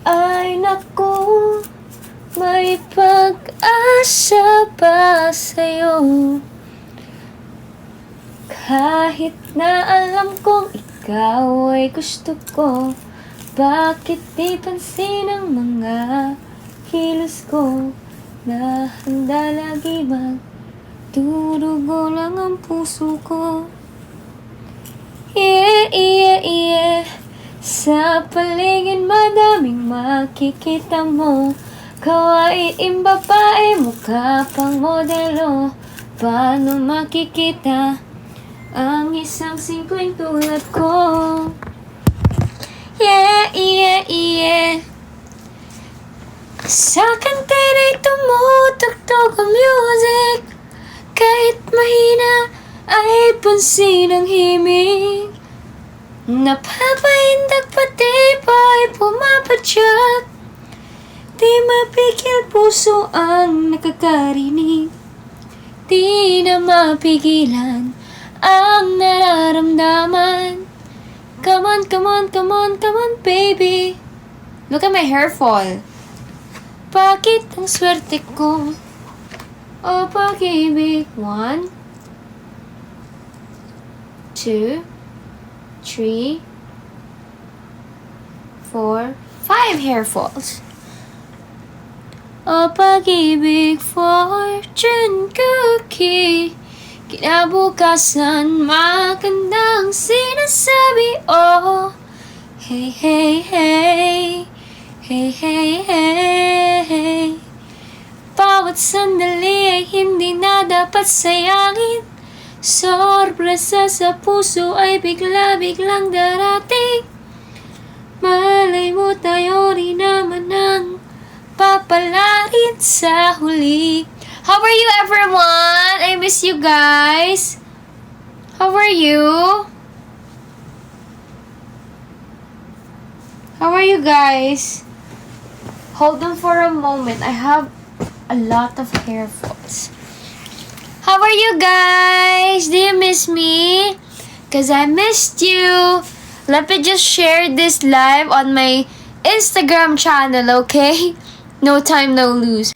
Ay naku, may pag-asa pa sa'yo. Kahit na alam kong ikaw ay gusto ko, bakit di pansin ang mga kilos ko? Na handa lagi magdurugo lang ang puso ko. Yeah, yeah, yeah. Sa paligid madaming makikita mo, kawaiing babae, mukha pang modelo. Paano makikita ang isang simpleng tulad ko? Yeah, yeah, yeah. Sa kantera'y tumutugtog ang music, kahit mahina ay pansin ang himig. Napapahindak pati pa'y pumapadyak, di mapigil puso ang nakakarinig. Di na mapigilan ang nararamdaman. Come on, come on, come on, come on, baby. Look at my hair fall. Bakit ang swerte ko? O pag-ibig. 1, 2, 3, 4, 5 hair falls. O pag-ibig, fortune cookie. Kinabukasan, magandang sinasabi. Oh, hey, hey, hey. Hey, hey, hey. Bawat sandali ay hindi na dapat sayangin. Sorpresa sa puso ay bigla-biglang darating. Malay mo tayo rin naman ang papalarin sa huli. How are you, everyone? I miss you guys. How are you? How are you guys? Hold on for a moment. I have a lot of hair falls. How are you guys? Do you miss me? Cause I missed you. Let me just share this live on my Instagram channel, okay? No time, no lose.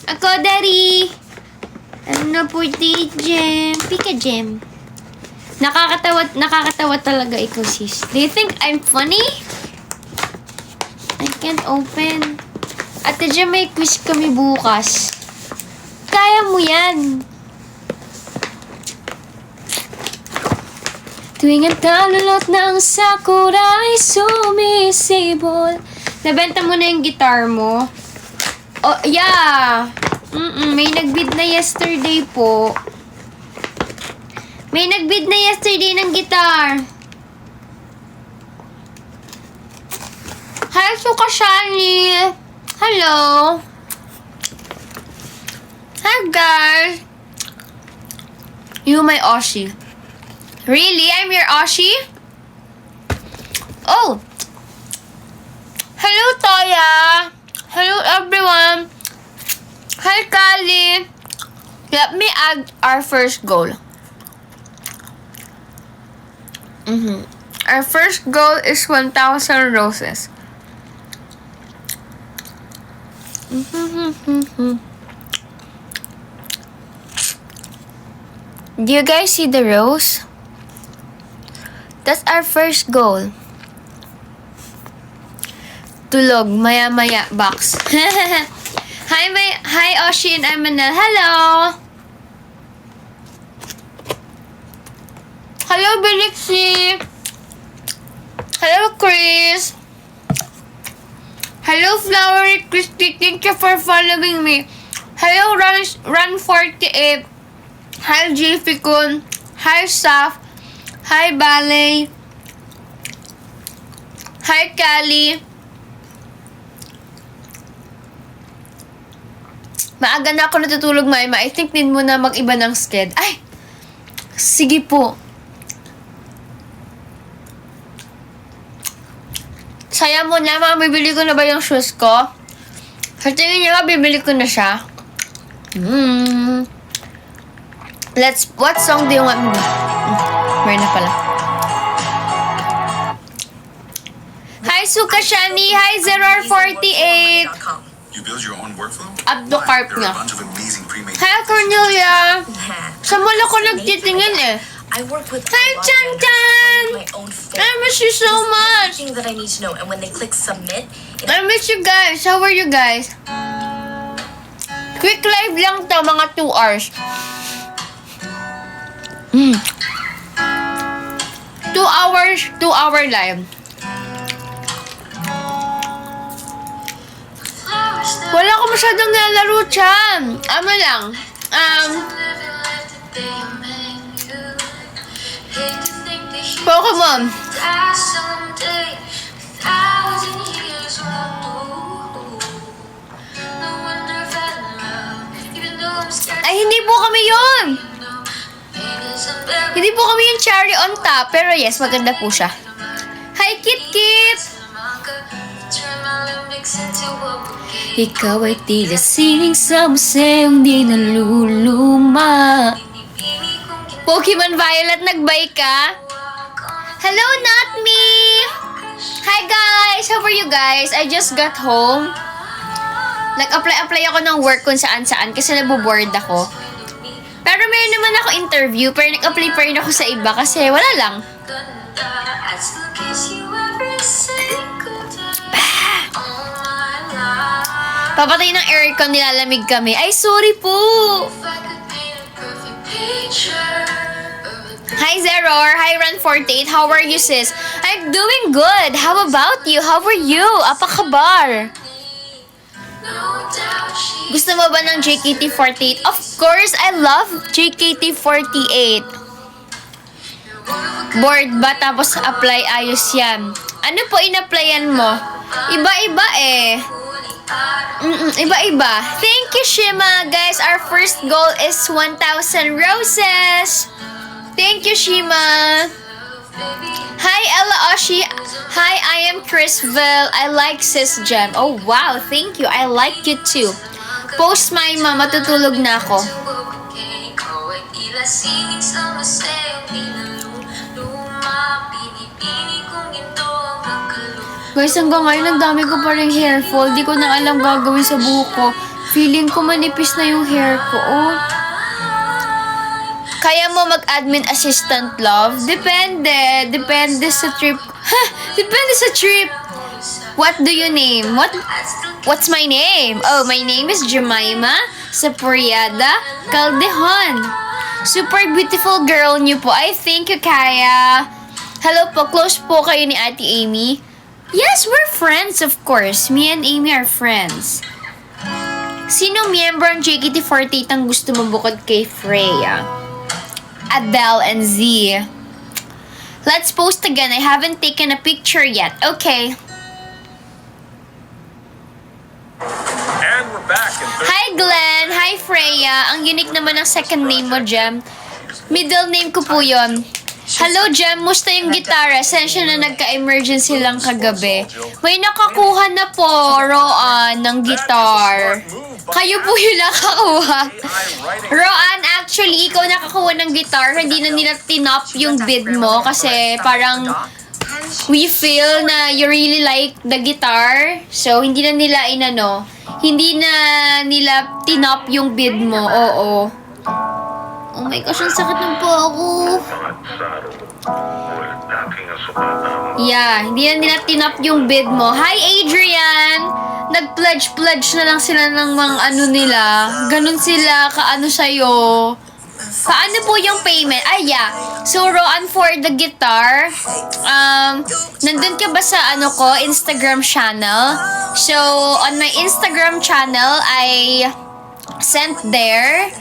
Ako, Daddy! Ano po, Gem? Pika Gem. Nakakatawa talaga ikaw, sis. Do you think I'm funny? I can't open. Ate Gem, may quiz kami bukas. Kaya mo yan. Tuwing ang talulot ng sakura ay sumisibol. Nabenta mo na yung guitar mo? Oh, yeah. May nagbid na yesterday po. May nagbid na yesterday ng guitar. Hi, Suka Shani. Hello. Hi, guys. You my Oshi. Really? I'm your Oshi? Oh. Hello, Toya. Hello, everyone. Hi, Kali. Let me add our first goal. Our first goal is 1,000 roses. Do you guys see the rose? That's our first goal. Tulog, maya-maya, box. Hi, Oshi and Emanel. Hello! Hello, Belixi! Hello, Chris. Hello, Flowery Christy. Thank you for following me. Hello, Run48. Hi, JP Kun. Hi, Saf. Hi, Ballet. Hi, Kali. Maaga na ako natutulog, Maima. I think need mo na mag-iba ng sked. Ay! Sige po. Saya mo na, bibili ko na ba yung shoes ko? Sa tingin niya, bibili ko na siya. What song do you want me to? Meron na pala. Hi, Suka Shani. Hi, Zerar48. You build your own workflow? Abdo Carp There are nga. a bunch of amazing pre-made. Hi, Cornelia. Sa mall ako nagtitingin eh. I work with Hi, a lot of Chan vendors Chan. to find my own fit. I miss you so much. Everything that I need to know, and when they click submit, I miss you guys. How are you guys? Quick live lang to, mga 2 hours. 2 hours, 2-hour live. Wala ko masyadong nilalaro, Chan. Ano lang. Pokemon. Ay, hindi po kami yun. Hindi po kami yung cherry on top. Pero yes, maganda po siya. Hi, Kit Kit! Ikaw ay tila sining sa museong di naluluma. Pokemon Violet, nagbay ka? Hello, not me! Hi guys! How are you guys? I just got home. Nag-apply ako ng work kung saan-saan kasi naboboard ako. Pero mayroon naman ako interview, pero nag-apply pa rin ako sa iba kasi wala lang. Papatay ng aircon, nilalamig kami. Ay, sorry po! Hi, Zeror! Hi, Run48! How are you, sis? I'm doing good! How about you? How are you? Apakabar! Gusto mo ba ng JKT48? Of course, I love JKT48. Board ba? Tapos apply, ayos yan. Ano po in-applyan mo? Iba-iba eh. Iba-iba. Thank you, Shima. Guys, our first goal is 1,000 roses. Thank you, Shima. Hi, Ella Oshi. Hi, I am Chrisville. I like Sis Gem. Oh, wow. Thank you. I like you too. Post my mama. Matutulog na ako. Guys, hanggang ngayon, ang dami ko pa rin hair fall. Di ko na alam gagawin sa buhok ko. Feeling ko manipis na yung hair ko. Oh. Kaya mo mag-admin assistant, love? Depende. Depende sa trip. Ha! Depende sa trip. What do you name? What's my name? Oh, my name is Jemima Saporiada Caldejon. Super beautiful girl niyo po. I thank you, Kaya. Hello po. Close po kayo ni Ate Amy. Yes, we're friends, of course. Me and Amy are friends. Sino miyembro ng JKT48 ang gusto mo bukod kay Freya? Adele and Z. Let's post again. I haven't taken a picture yet. Okay. And we're back in Hi, Glenn. Hi, Freya. Ang unique naman ng second name mo, Jem. Middle name ko po yon. Hello, Jem. Musta yung gitara? Sensya na nagka-emergency lang kagabi. May nakakuha na po, Roan, ng gitar. Kayo po yung nakakuha. Roan, actually, ikaw nakakuha ng guitar. Hindi na nila tinop yung bid mo kasi parang we feel na you really like the guitar. So, hindi na nila hindi na nila tinop yung bid mo. Oo. Oh my gosh, ang sakit ng po ako. Yeah, hindi na nila tinop yung bid mo. Hi, Adrian! Nag-pledge na lang sila ng mga nila. Ganun sila, kaano sa'yo. Paano po yung payment? Ay, yeah. So, Roan, for the guitar, nandun ka ba sa Instagram channel? So, on my Instagram channel, I sent there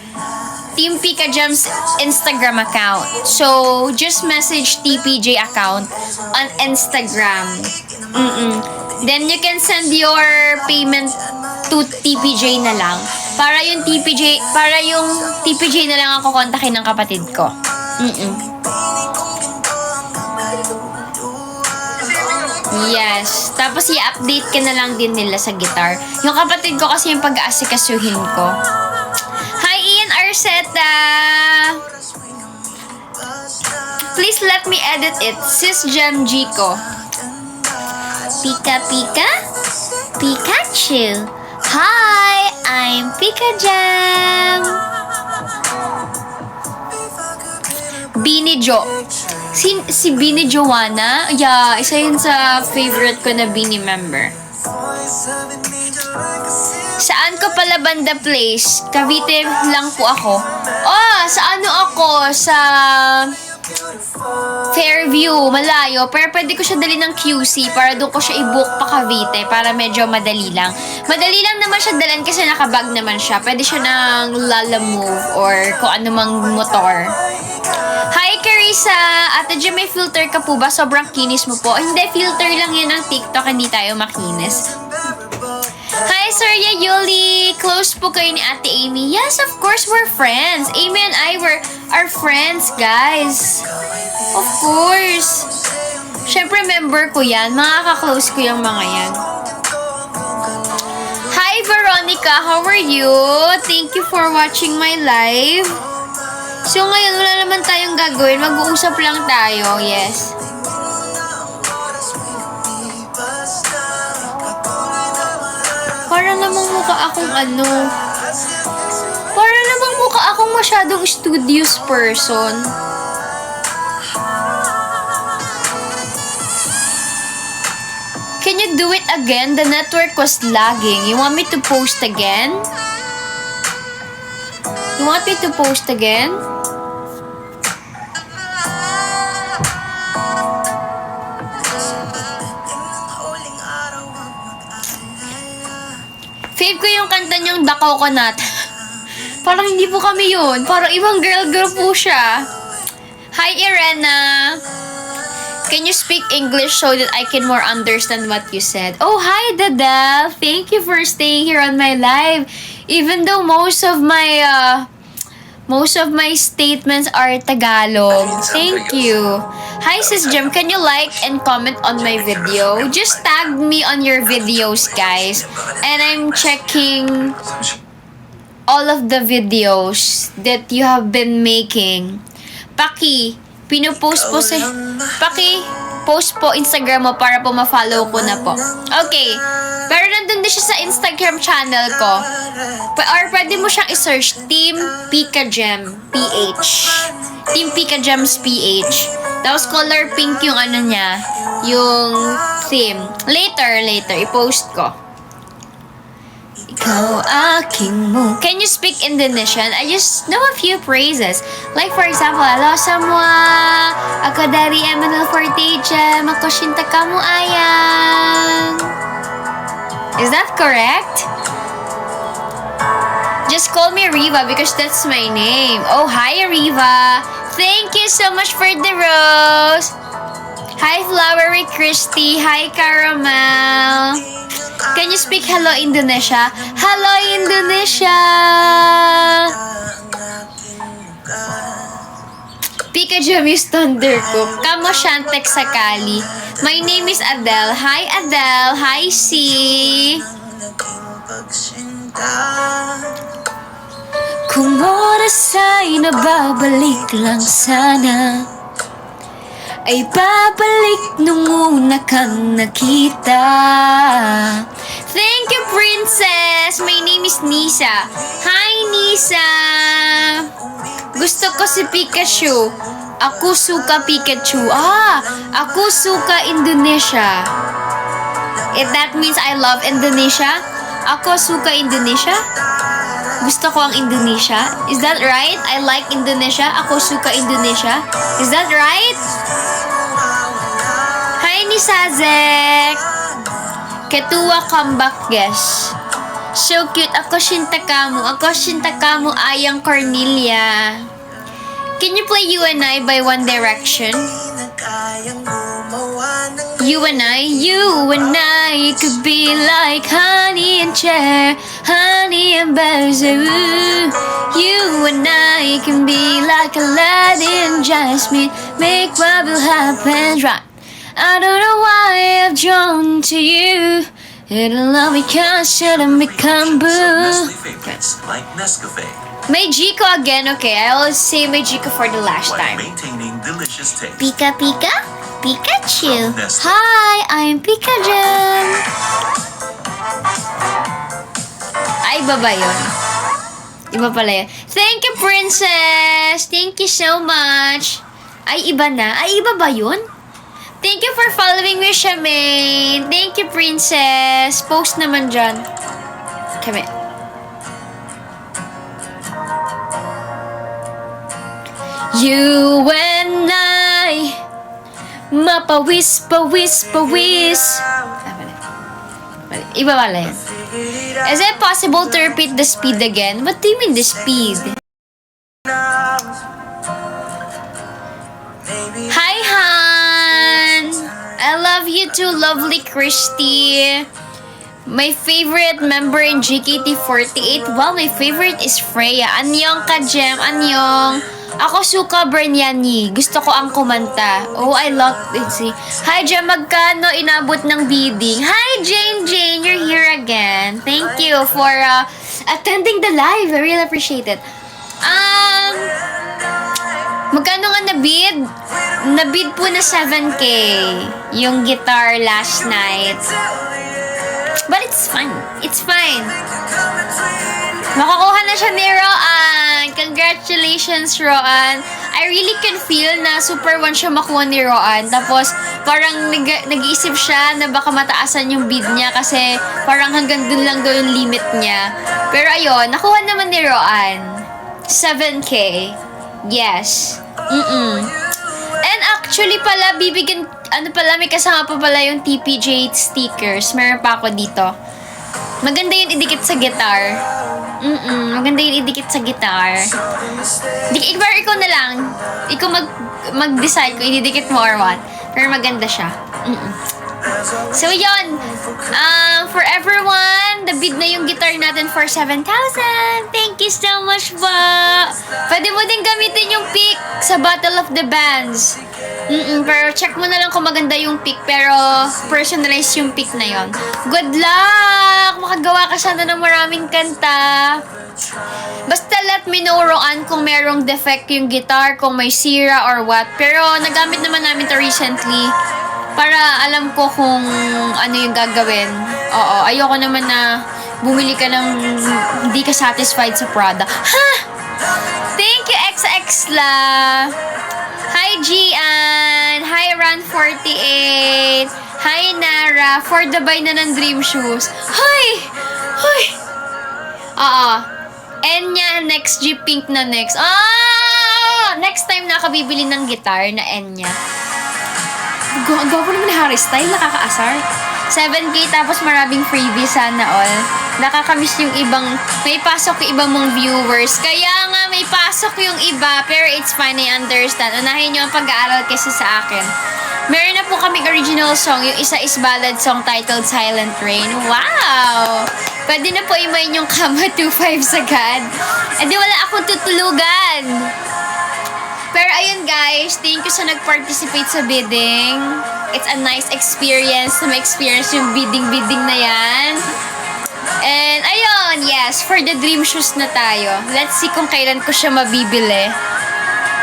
Team Pika Jam's Instagram account. So, just message TPJ account on Instagram. Then, you can send your payment to TPJ na lang. Para yung TPJ na lang ako kontakin ng kapatid ko. Yes. Tapos, i-update ka na lang din nila sa guitar. Yung kapatid ko kasi yung pag-aasikasuhin ko. Hi, Ian Arceta! Please let me edit it. Sis Jem Jico. Pika Pika? Pikachu. Hi, I'm Pika Jam. Bini Jo. Si Bini Joanna? Yeah, isa yun sa favorite ko na Bini member. Saan ko pala banda place? Cavite lang po ako. Sa ako? Sa Fairview, malayo. Pero pwede ko siya dali ng QC para doon ko siya i-book pa Cavite para medyo madali lang. Madali lang naman siya dalan kasi nakabag naman siya. Pwede siya ng Lalamove or kung ano mang motor. Hi, Carissa! Ate Jem, may filter ka po ba? Sobrang kinis mo po. Hindi, filter lang yan ng TikTok. Hindi tayo makinis. Hi, Surya Yuli! Close po kayo ni Ate Amy. Yes, of course, we're friends. Amy and I are friends, guys. Of course. Siyempre, member ko yan. Makaka-close ko yung mga yan. Hi, Veronica! How are you? Thank you for watching my live. So, ngayon, wala naman tayong gagawin. Mag-uusap lang tayo. Yes. Parang namang mukha akong Parang namang mukha akong masyadong studious person. Can you do it again? The network was lagging. You want me to post again? You want me to post again? Fave ko yung kanta niyong The Coconut. Parang hindi po kami yun. Parang ibang girl po siya. Hi, Irena. Can you speak English so that I can more understand what you said? Oh, hi, Dada. Thank you for staying here on my live. Even though most of my statements are Tagalog. Thank you. Hi, Sis Jem. Can you like and comment on my video? Just tag me on your videos, guys. And I'm checking all of the videos that you have been making. Pinopost po sa... post po Instagram mo para po ma-follow ko na po. Okay. Pero nandun din siya sa Instagram channel ko. Or pwede mo siyang i-search Team Pika Jam PH. Team Pika Jams PH. Tapos color pink yung niya. Yung theme. Later, i-post ko. Ikaw aking mo. Can you speak Indonesian? I just know a few phrases. Like for example, hello semua. Ako dari Emmanuel Forteja. Makoshinta kamu ayang. Is that correct? Just call me Riva because that's my name. Oh, hi Riva. Thank you so much for the rose. Hi Flowery Christy. Hi Caramel. Can you speak hello Indonesia? Hello Indonesia. Pika Jam is Thundercook. Kamo Shantek Sakali. My name is Adele. Hi Adele. Hi C. Kung oras ay nababalik lang sana, ay babalik nung una kang nakita. Thank you, Princess! My name is Nisa. Hi, Nisa! Gusto ko si Pikachu. Ako suka Pikachu. Ako suka Indonesia. If that means I love Indonesia, ako suka Indonesia. Gusto ko ang Indonesia. Is that right? I like Indonesia. Ako suka Indonesia. Is that right? Hi ni Sazek. Ketua comeback guest. So cute. Ako shinta kamu. Ako shinta kamu ayang Cornelia. Can you play You and I by One Direction? You and I could be like honey and cherry, honey and basil. You and I can be like Aladdin and Jasmine, make what will happen right. I don't know why I've drawn to you. It'll love me cause shouldn't become boo. Nestle favorites like Nescafe, May Jico again, okay. I'll say my Jico for the last while time. maintaining delicious taste. Pika Pika? Pikachu. Nestle. Hi, I'm Pikachu. Ay, iba ba yun? Iba pala yun. Thank you, Princess. Thank you so much. Ay, iba na. Ay, iba ba yun? Thank you for following me, Charmaine. Thank you, Princess. Post naman dyan. Kami. You and I, mapawis, pawis, pawis. Mali. Iba pala yun. Is it possible to repeat the speed again? What do you mean the speed? Hi, Han! I love you too, lovely Christy. My favorite member in GKT48. Well, my favorite is Freya. Anyong ka, Jem. Anyong. Ako suka Berniani. Gusto ko ang kumanta. Oh, I love it. See. Hi, Jem. Magkano inabot ng bidding? Hi, Jane. You're here again. Thank you for attending the live. I really appreciate it. Magkano nga nabid? Nabid po na 7K yung guitar last night. But it's fun. It's fine. Makakuha na siya ni Roan. Congratulations, Roan. I really can feel na super one siya makuha ni Roan. Tapos, parang nag-iisip siya na baka mataasan yung bid niya kasi parang hanggang dun lang daw yung limit niya. Pero ayun, nakuha naman ni Roan. 7K. Yes. And actually pala, bibigyan, may kasama pa pala yung TPJ stickers. Meron pa ako dito. Maganda yun idikit sa guitar. Maganda yun idikit sa guitar. Ikaw na lang. Ikaw mag-decide kung ididikit mo or what. Pero maganda siya. So, yun. For everyone, the bid na yung guitar natin for 7,000. Thank you so much po. Pwede mo din gamitin yung pick sa Battle of the Bands. Pero check mo na lang kung maganda yung pick. Pero personalize yung pick na yon. Good luck! Makagawa ka sana ng maraming kanta. Basta let me know, Roan, kung merong defect yung guitar, kung may sira or what. Pero nagamit naman namin to recently. Para alam ko kung ano yung gagawin. Oo, ayoko naman na bumili ka ng hindi ka satisfied sa product. Ha! Thank you, XX La! Hi, Gian! Hi, Ran48! Hi, Nara! For the buy na ng Dream Shoes. Hi! Hi! Oo. Enya, next G Pink na next. Next time na ako bibili ng guitar na Enya. Ang gwapo naman ni Harry Style, nakakaasar. 7K tapos maraming freebies sana all. Nakakamiss yung ibang, may pasok yung ibang mong viewers. Kaya nga may pasok yung iba, pero it's fine, I understand. Unahin nyo ang pag-aaral kasi sa akin. Meron na po kaming original song, yung isa is ballad song titled Silent Rain. Wow! Pwede na po imayin yung Kama 25 sagad. E di wala akong tutulugan. Pero ayun guys, thank you sa nag-participate sa bidding. It's a nice experience na ma-experience yung bidding na yan. And ayun, yes, for the dream shoes na tayo. Let's see kung kailan ko siya mabibili.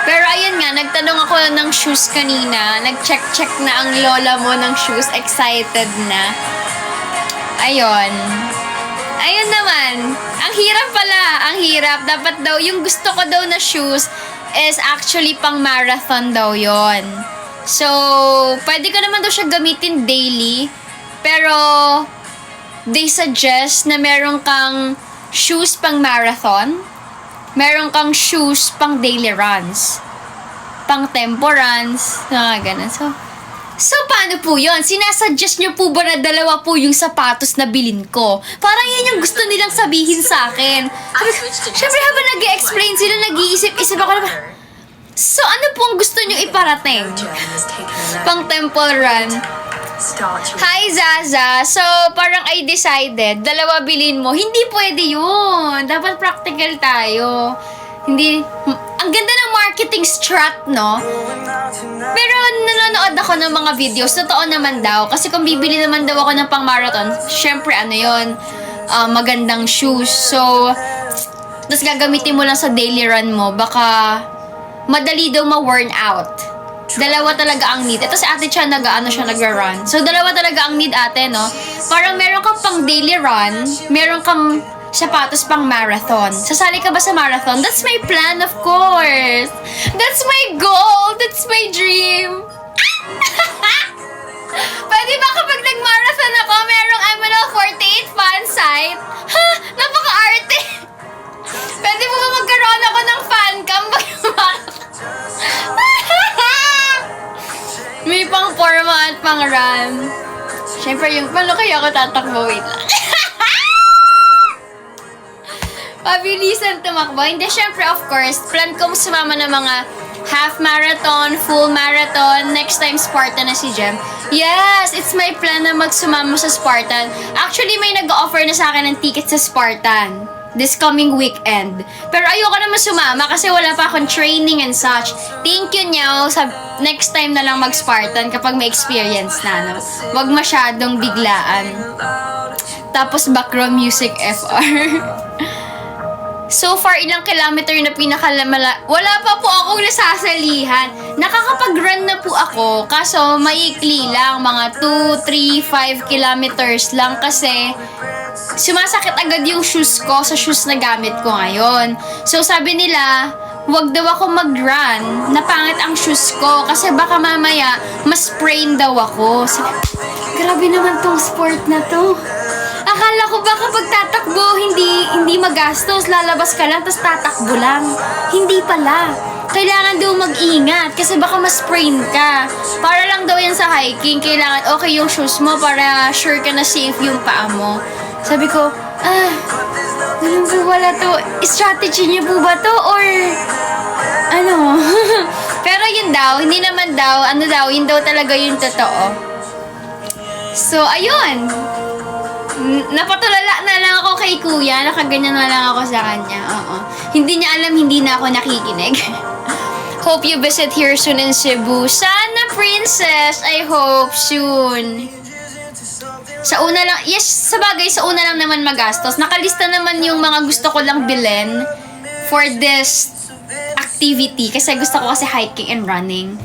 Pero ayun nga, nagtanong ako ng shoes kanina. Nag-check na ang lola mo ng shoes. Excited na. Ayun. Ayun naman. Ang hirap pala. Ang hirap. Dapat daw, yung gusto ko daw na shoes is actually pang marathon daw yon. So, pwede ko naman daw siya gamitin daily. Pero, they suggest na meron kang shoes pang marathon, meron kang shoes pang daily runs, pang tempo runs, mga ganun. So, paano po yun? Sinasuggest nyo po ba na dalawa po yung sapatos na bilin ko? Parang yun yung gusto nilang sabihin sa akin. Siyempre, habang nag-explain sila, nag-iisip-isip ako na, so, ano pong gusto nyo iparating? Pang temple run. Hi, Zaza. So, parang I decided, dalawa bilin mo. Hindi pwede yun. Dapat practical tayo. Hindi, ang ganda ng marketing strat, no? Pero nanonood ako ng mga videos, totoo naman daw. Kasi kung bibili naman daw ako ng pang marathon, syempre ano yun, magandang shoes. So, tapos gagamitin mo lang sa daily run mo, baka madali daw ma-worn out. Dalawa talaga ang need. Ito si ate siya nagra-run. So, dalawa talaga ang need, ate, no? Parang meron kang pang daily run, meron kang sapatos pang marathon. Sasali ka ba sa marathon? That's my plan, of course. That's my goal. That's my dream. Pwede ba kapag nag-marathon ako, merong 48 fan site? Ha? Napaka-arte. Pwede mo ba magkaroon ako ng fan cam pag may pang forma at pang run. Siyempre, yung paano kaya ako tatakbo? Wait lang. Pabilisan tumakbo. Hindi, syempre, of course, plan kong sumama ng mga half marathon, full marathon, next time Spartan na si Jem. Yes, it's my plan na magsumama sa Spartan. Actually, may nag-offer na sa akin ng ticket sa Spartan this coming weekend. Pero ayoko naman sumama kasi wala pa akong training and such. Thank you, Nyaw. Next time na lang mag-Spartan kapag may experience na, no? Wag masyadong biglaan. Tapos background music FR. So far, ilang kilometer na pinakalamala? Wala pa po akong nasasalihan. Nakakapag-run na po ako, kaso maikli lang, mga 2, 3, 5 kilometers lang kasi sumasakit agad yung shoes ko sa shoes na gamit ko ngayon. So sabi nila, wag daw ako mag-run, napangit ang shoes ko kasi baka mamaya mas-sprain daw ako. Grabe naman tong sport na to. Akala ko ba kapag tatakbo, hindi magastos, lalabas ka lang, tapos tatakbo lang. Hindi pala. Kailangan daw mag-ingat kasi baka ma-sprain ka. Para lang daw yan sa hiking, kailangan okay yung shoes mo para sure ka na safe yung paa mo. Sabi ko, ganun po wala to. Strategy niyo po ba to? Or, ano? Pero yun daw, hindi naman daw, yun daw talaga yung totoo. So, ayun. Napatulala na lang ako kay kuya. Nakaganyan na lang ako sa kanya. Oo. Hindi niya alam, hindi na ako nakikinig. Hope you visit here soon in Cebu. Sana, princess. I hope soon. Sa una lang, yes, sabagay, sa una lang naman magastos. Nakalista naman yung mga gusto ko lang bilhin for this activity. Kasi gusto ko kasi hiking and running.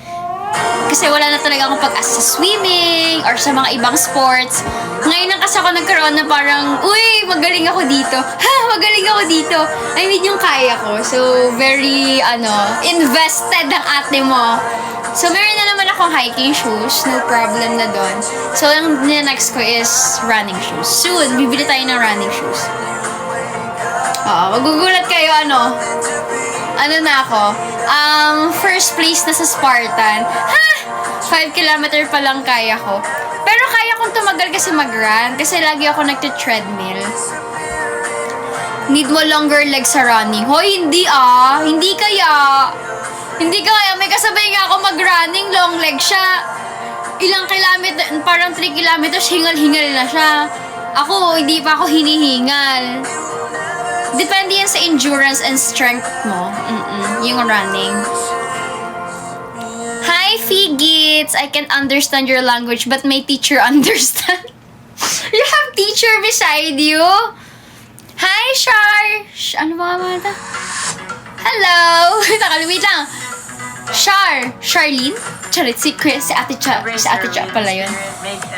Kasi wala na talaga akong pag-asa sa swimming or sa mga ibang sports. Ngayon lang kasi ako nagkaroon na parang, uy, magaling ako dito. Ha, magaling ako dito. I mean, yung kaya ko. So, very, invested ang ate mo. So, meron na naman akong hiking shoes. No problem na doon. So, yung next ko is running shoes. Soon, bibili tayo ng running shoes. Magugulat kayo, ano na ako? First place na sa Spartan. Ha! 5 kilometer pa lang kaya ko. Pero kaya kong tumagal kasi mag-run. Kasi lagi ako nagte-treadmill. Need mo longer legs sa running. Hoy, hindi Hindi kaya. Hindi kaya. May kasabay nga ako mag-running. Long leg siya. Ilang kilometer, parang 3 kilometers, hingal-hingal na siya. Ako, hindi pa ako hinihingal. Depende yan sa endurance and strength mo. Yung running. Hi, Figits! I can't understand your language, but my teacher understand. You have teacher beside you? Hi, Shar! Ano ba nga ito? Hello! Wait lang. Charlene? Charit, si Ate Cha pala yun.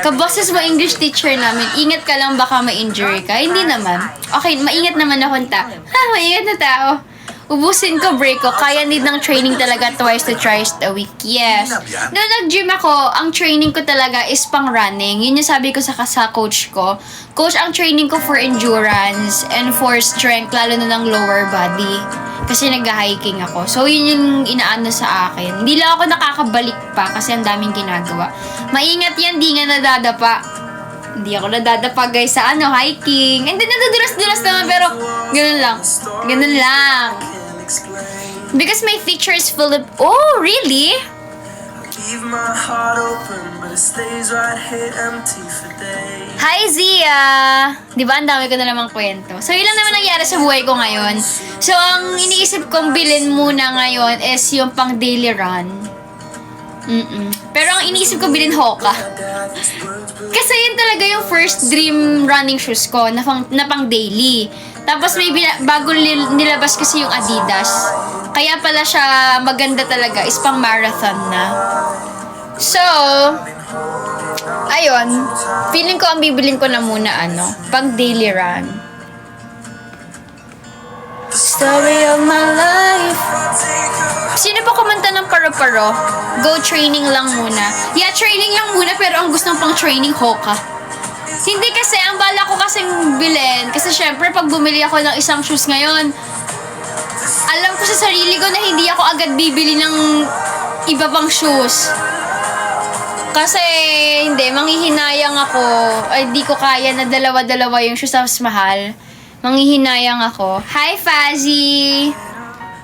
Kaboses mo English teacher namin, ingat ka lang baka ma-injury ka. Hindi naman. Okay, maingat naman akong tao. Ha, maingat na tao. Ubusin ko, break ko. Kaya need ng training talaga twice to thrice a week. Yes. Noong nag-gym ako, ang training ko talaga is pang running. Yun yung sabi ko sa coach ko. Coach, ang training ko for endurance and for strength, lalo na ng lower body. Kasi nag-hiking ako. So, yun yung inaano sa akin. Hindi lang ako nakakabalik pa kasi ang daming ginagawa. Maingat yan, di nga nadadapa. Hindi ako nadadapa guys sa hiking. And then nadudulas-dulas naman pero ganun lang. Ganun lang. Because my picture is full of... Oh, really? Leave my heart open, but it stays right here empty for days. Hi, Zia! Di ba, ang dami ko na namang kwento. So, yun lang naman nangyari sa buhay ko ngayon. So, ang iniisip kong bilhin muna ngayon is yung pang daily run. Pero ang iniisip ko bilhin Hoka. Kasi yun talaga yung first dream running shoes ko na pang daily. Tapos may bago nilabas kasi yung Adidas. Kaya pala siya maganda talaga, is pang marathon na. So, ayun. Feeling ko ang bibilin ko na muna pang daily run. Story of my life. Sino pa kumanta ng paro-paro? Go training lang muna. Yeah, training lang muna pero ang gusto pang training Hoka. Hindi kasi, ang bala ko kasing bilhin. Kasi syempre, pag bumili ako ng isang shoes ngayon, alam ko sa sarili ko na hindi ako agad bibili ng iba pang shoes. Kasi, hindi, manghihinayang ako. Ay, di ko kaya na dalawa-dalawa yung shoes tapos mahal. Manghihinayang ako. Hi, Fazzy!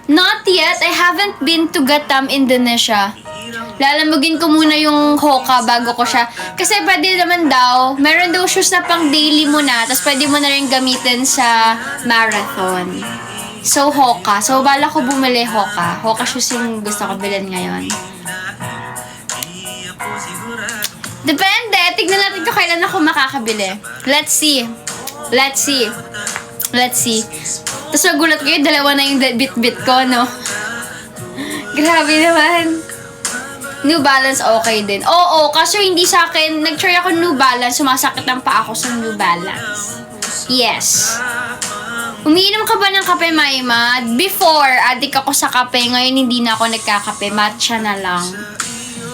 Not yet. I haven't been to Batam, Indonesia. Lalamugin ko muna yung Hoka bago ko siya. Kasi pwede naman daw, meron daw shoes na pang daily mo na, tapos pwede mo na rin gamitin sa marathon. So, Hoka. So, bala ko bumili Hoka. Hoka shoes yung gusto ko bilhin ngayon. Depende. Tignan natin kung kailan ako makakabili. Let's see. Let's see. Let's see. Tapos magulat kayo, dalawa na yung bit-bit ko, no? Grabe naman. New Balance okay din. Oo, kasi hindi sa akin, nag-try ako New Balance, sumasakit ang paa ko sa New Balance. Yes. Umiinom ka ba ng kape, Maima? Before, addict ako sa kape. Ngayon, hindi na ako nagkakape. Matcha na lang.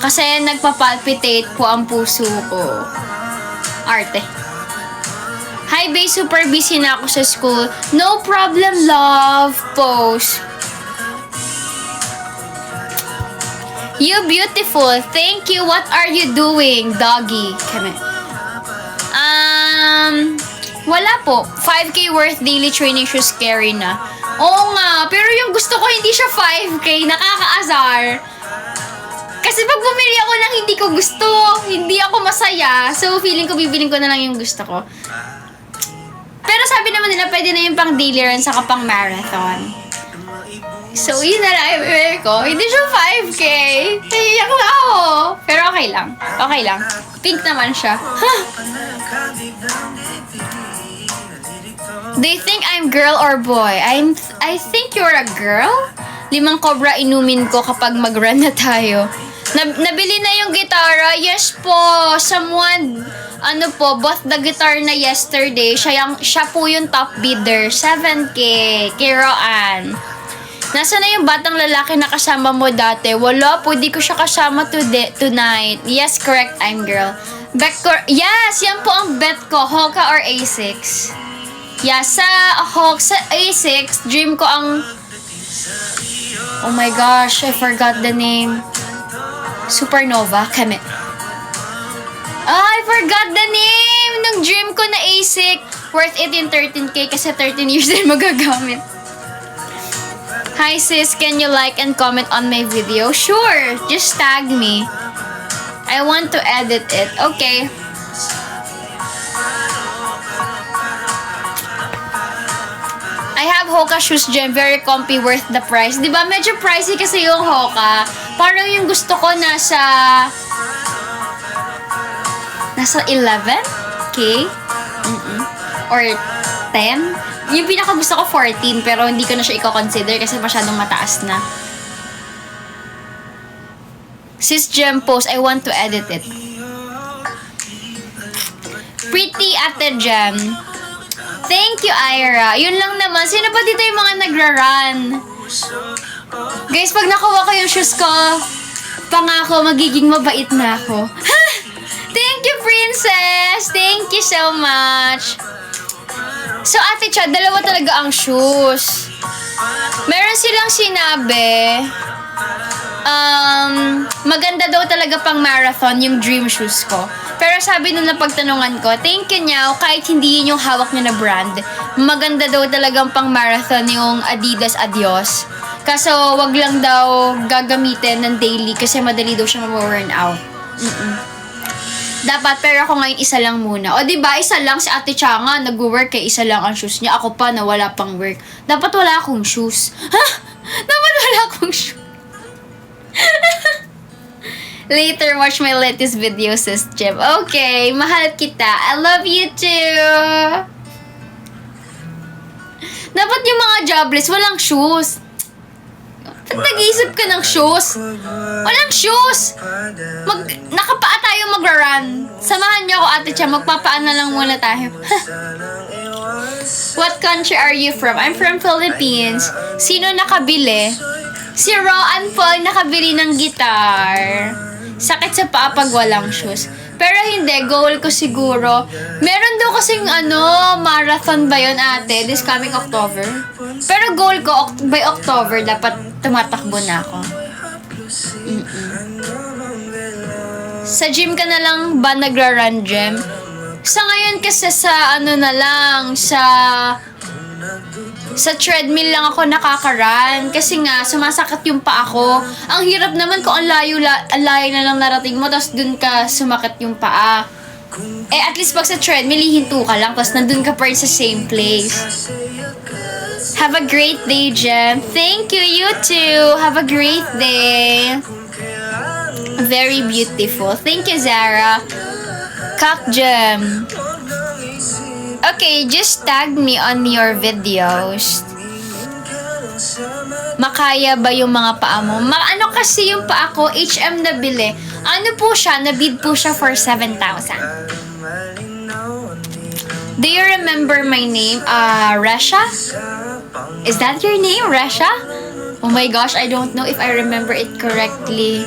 Kasi nagpapalpitate po ang puso ko. Arte. Hi, babe. Super busy na ako sa school. No problem, love. Post. You beautiful. Thank you. What are you doing, doggy? Keme. Wala po. 5K worth daily training shoes carry na. Oo nga. Pero yung gusto ko hindi siya 5K. Nakakaasar. Kasi pag bumili ako ng hindi ko gusto, hindi ako masaya. So, feeling ko bibiling ko na lang yung gusto ko. Pero sabi naman nila, pwede na yung pang daily run saka pang marathon. So, yun na lang yung bibili ko. Hindi siya 5K. Iyak na ako. Pero okay lang. Okay lang. Pink naman siya. Do you think I'm girl or boy? I think you're a girl. 5 cobra inumin ko kapag mag-run na tayo. Nabili na yung gitara. Yes po. Someone, bought the guitar na yesterday. Siya po yung top bidder. 7K. Kay Roan. Nasaan na yung batang lalaki na kasama mo dati? Wala po, di ko siya kasama tonight. Yes, correct, I'm girl. Yes, yan po ang bet ko. Hoka or A6? Yeah, sa A6, dream ko ang... Oh my gosh, I forgot the name. Supernova, kame. I forgot the name ng dream ko na A6. Worth it in 13K kasi 13 years din magagamit. Hi sis, can you like and comment on my video? Sure, just tag me. I want to edit it. Okay. I have Hoka shoes gem, very comfy, worth the price. Diba, medyo pricey kasi yung Hoka. Parang yung gusto ko nasa 11K? Or 10? Yung pinaka gusto ko 14, pero hindi ko na siya i-consider kasi masyadong mataas na. Sis Gem post, I want to edit it. Pretty Ate Gem. Thank you, Ira. Yun lang naman. Sino pa dito yung mga nagra-run? Guys, pag nakuha ko yung shoes ko, pangako, magiging mabait na ako. Ha! Thank you, Princess! Thank you so much! So, Ate Cha, dalawa talaga ang shoes. Meron silang sinabi, maganda daw talaga pang marathon yung dream shoes ko. Pero sabi nung napagtanungan ko, thank you niya, kahit hindi yun yung hawak niya na brand, maganda daw talagang pang marathon yung Adidas Adios. Kaso, wag lang daw gagamitin ng daily kasi madali daw siya ma-worn out. Dapat, pero ako ngayon isa lang muna. O, diba, isa lang si Ate Cha nga, nag-work kay isa lang ang shoes niya. Ako pa na wala pang work. Dapat wala akong shoes. Ha? Dapat wala akong shoes. Later, watch my latest video, sis Jim. Okay, mahal kita. I love you too. Dapat yung mga jobless, walang shoes. Ba't nag-iisip ka ng shoes? Walang shoes! Nakapaa tayo magra-run. Samahan niyo ako, Ate Cha. Magpapaan na lang muna tayo. What country are you from? I'm from Philippines. Sino nakabili? Si Roan po ang nakabili ng gitar. Sakit sa paa pag walang shoes. Pero hindi, goal ko siguro. Meron daw kasing marathon ba yun, ate? This coming October. Pero goal ko, by October, dapat tumatakbo na ako. Sa gym ka na lang ba nagra-run, Jem? Sa ngayon kasi sa sa treadmill lang ako nakaka-run kasi nga sumasakit yung paa ko. Ang hirap naman kung ang layo na lang narating mo tapos dun ka sumakit yung paa. Eh at least pag sa treadmill hihinto ka lang tapos nandun ka pa rin sa same place. Have a great day, Jem. Thank you, you too. Have a great day. Very beautiful. Thank you, Zara. Kak Jem. Okay, just tag me on your videos. Makaya ba yung mga paa mo? Ano kasi yung paa ko? HM na bili. Ano po siya? Nabid po siya for 7,000. Do you remember my name? Resha? Is that your name, Resha? Oh my gosh, I don't know if I remember it correctly.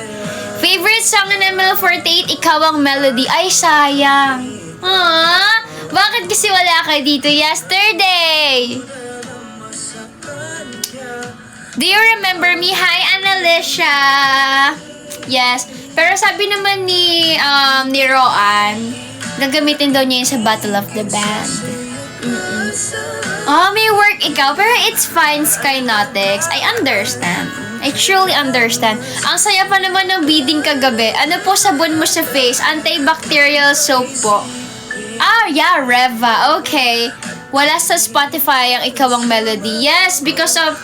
Favorite song ng ML48? Ikaw ang melody. Ay, sayang. Aww. Bakit kasi wala kayo dito yesterday? Do you remember me? Hi, Annalicia. Yes. Pero sabi naman ni Roan, gagamitin daw niya yun sa Battle of the Band. Oh, may work ikaw. Pero it's fine, Skynautics. I understand. I truly understand. Ang saya pa naman ng bidding kagabi. Ano po sabon mo sa face? Antibacterial soap po. Yeah, Reva. Okay. Wala sa Spotify ang Ikaw ang Melody. Yes, because of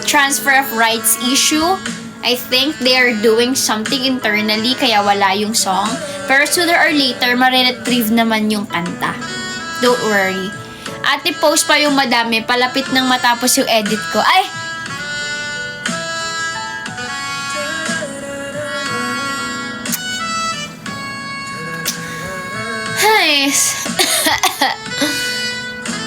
transfer of rights issue. I think they are doing something internally kaya wala yung song. Pero sooner or later, mariretrieve naman yung kanta. Don't worry. Ate, post pa yung madami. Palapit nang matapos yung edit ko. Ay! Nice.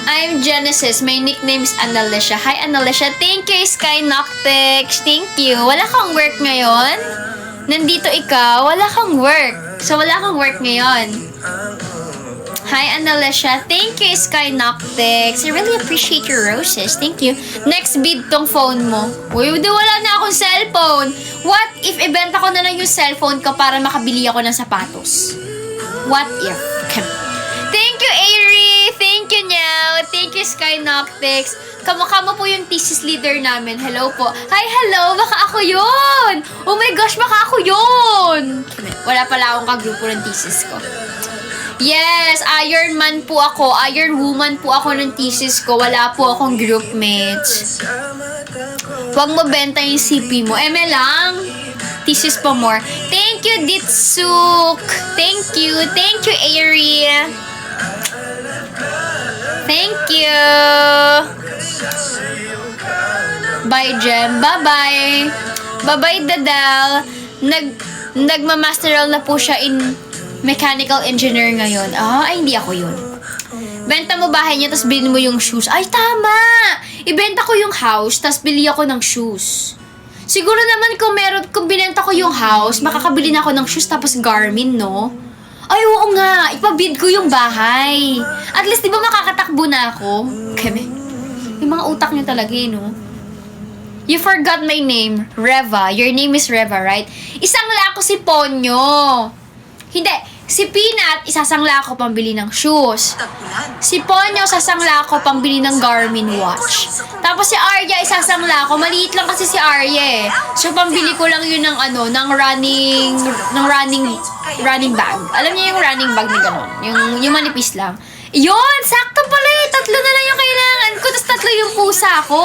I'm Genesis. My nickname is Annalicia. Hi, Annalicia. Thank you, Sky Noctex. Thank you. Wala kang work ngayon? Nandito ikaw? Wala kang work. So, wala kang work ngayon. Hi, Annalicia. Thank you, Sky Noctex. I really appreciate your roses. Thank you. Next bid tong phone mo. Uy, wala na akong cellphone. What if ibenta ko na lang yung cellphone ko para makabili ako ng sapatos? What if? Thank you, Airy! Thank you, Nyaw! Thank you, Sky Noctex. Kamukha mo po yung thesis leader namin. Hello po. Hi, hello! Baka ako yun! Oh my gosh, baka ako yun! Wala pala akong kagrupo ng thesis ko. Yes, Iron Man po ako. Iron Woman po ako ng thesis ko. Wala po akong groupmates. Huwag mo benta yung CP mo. Eme lang. Thesis pa more. Thank you, Ditsuk. Thank you. Thank you, Airy. Thank you. Bye, Jem. Bye-bye. Bye-bye, Dadal. Nagmamasteral na po siya in mechanical engineer ngayon. Ay, hindi ako yun. Benta mo bahay niya, tapos bilhin mo yung shoes. Ay, tama! ibenta ko yung house, tas bili ako ng shoes. Siguro naman kung binenta ko yung house, makakabili na ako ng shoes tapos Garmin, no? Ay, oo nga, ipabid ko yung bahay. At least, di ba makakatakbo na ako? Keme, yung mga utak niyo talaga, no? You forgot my name, Reva. Your name is Reva, right? Isangla ko si Ponyo. Hindi, si Peanut, isasangla ko pambili ng shoes. Si Ponyo, sasangla ko pambili ng Garmin watch. Tapos si Arya, isasangla ko. Maliit lang kasi si Arya eh. So, pambili ko lang yun ng ng running bag. Alam niyo yung running bag na gano'n? Yung manipis lang. Yun! Sakto pala eh! 3 na lang yung kailangan ko. Tapos 3 yung pusa ko.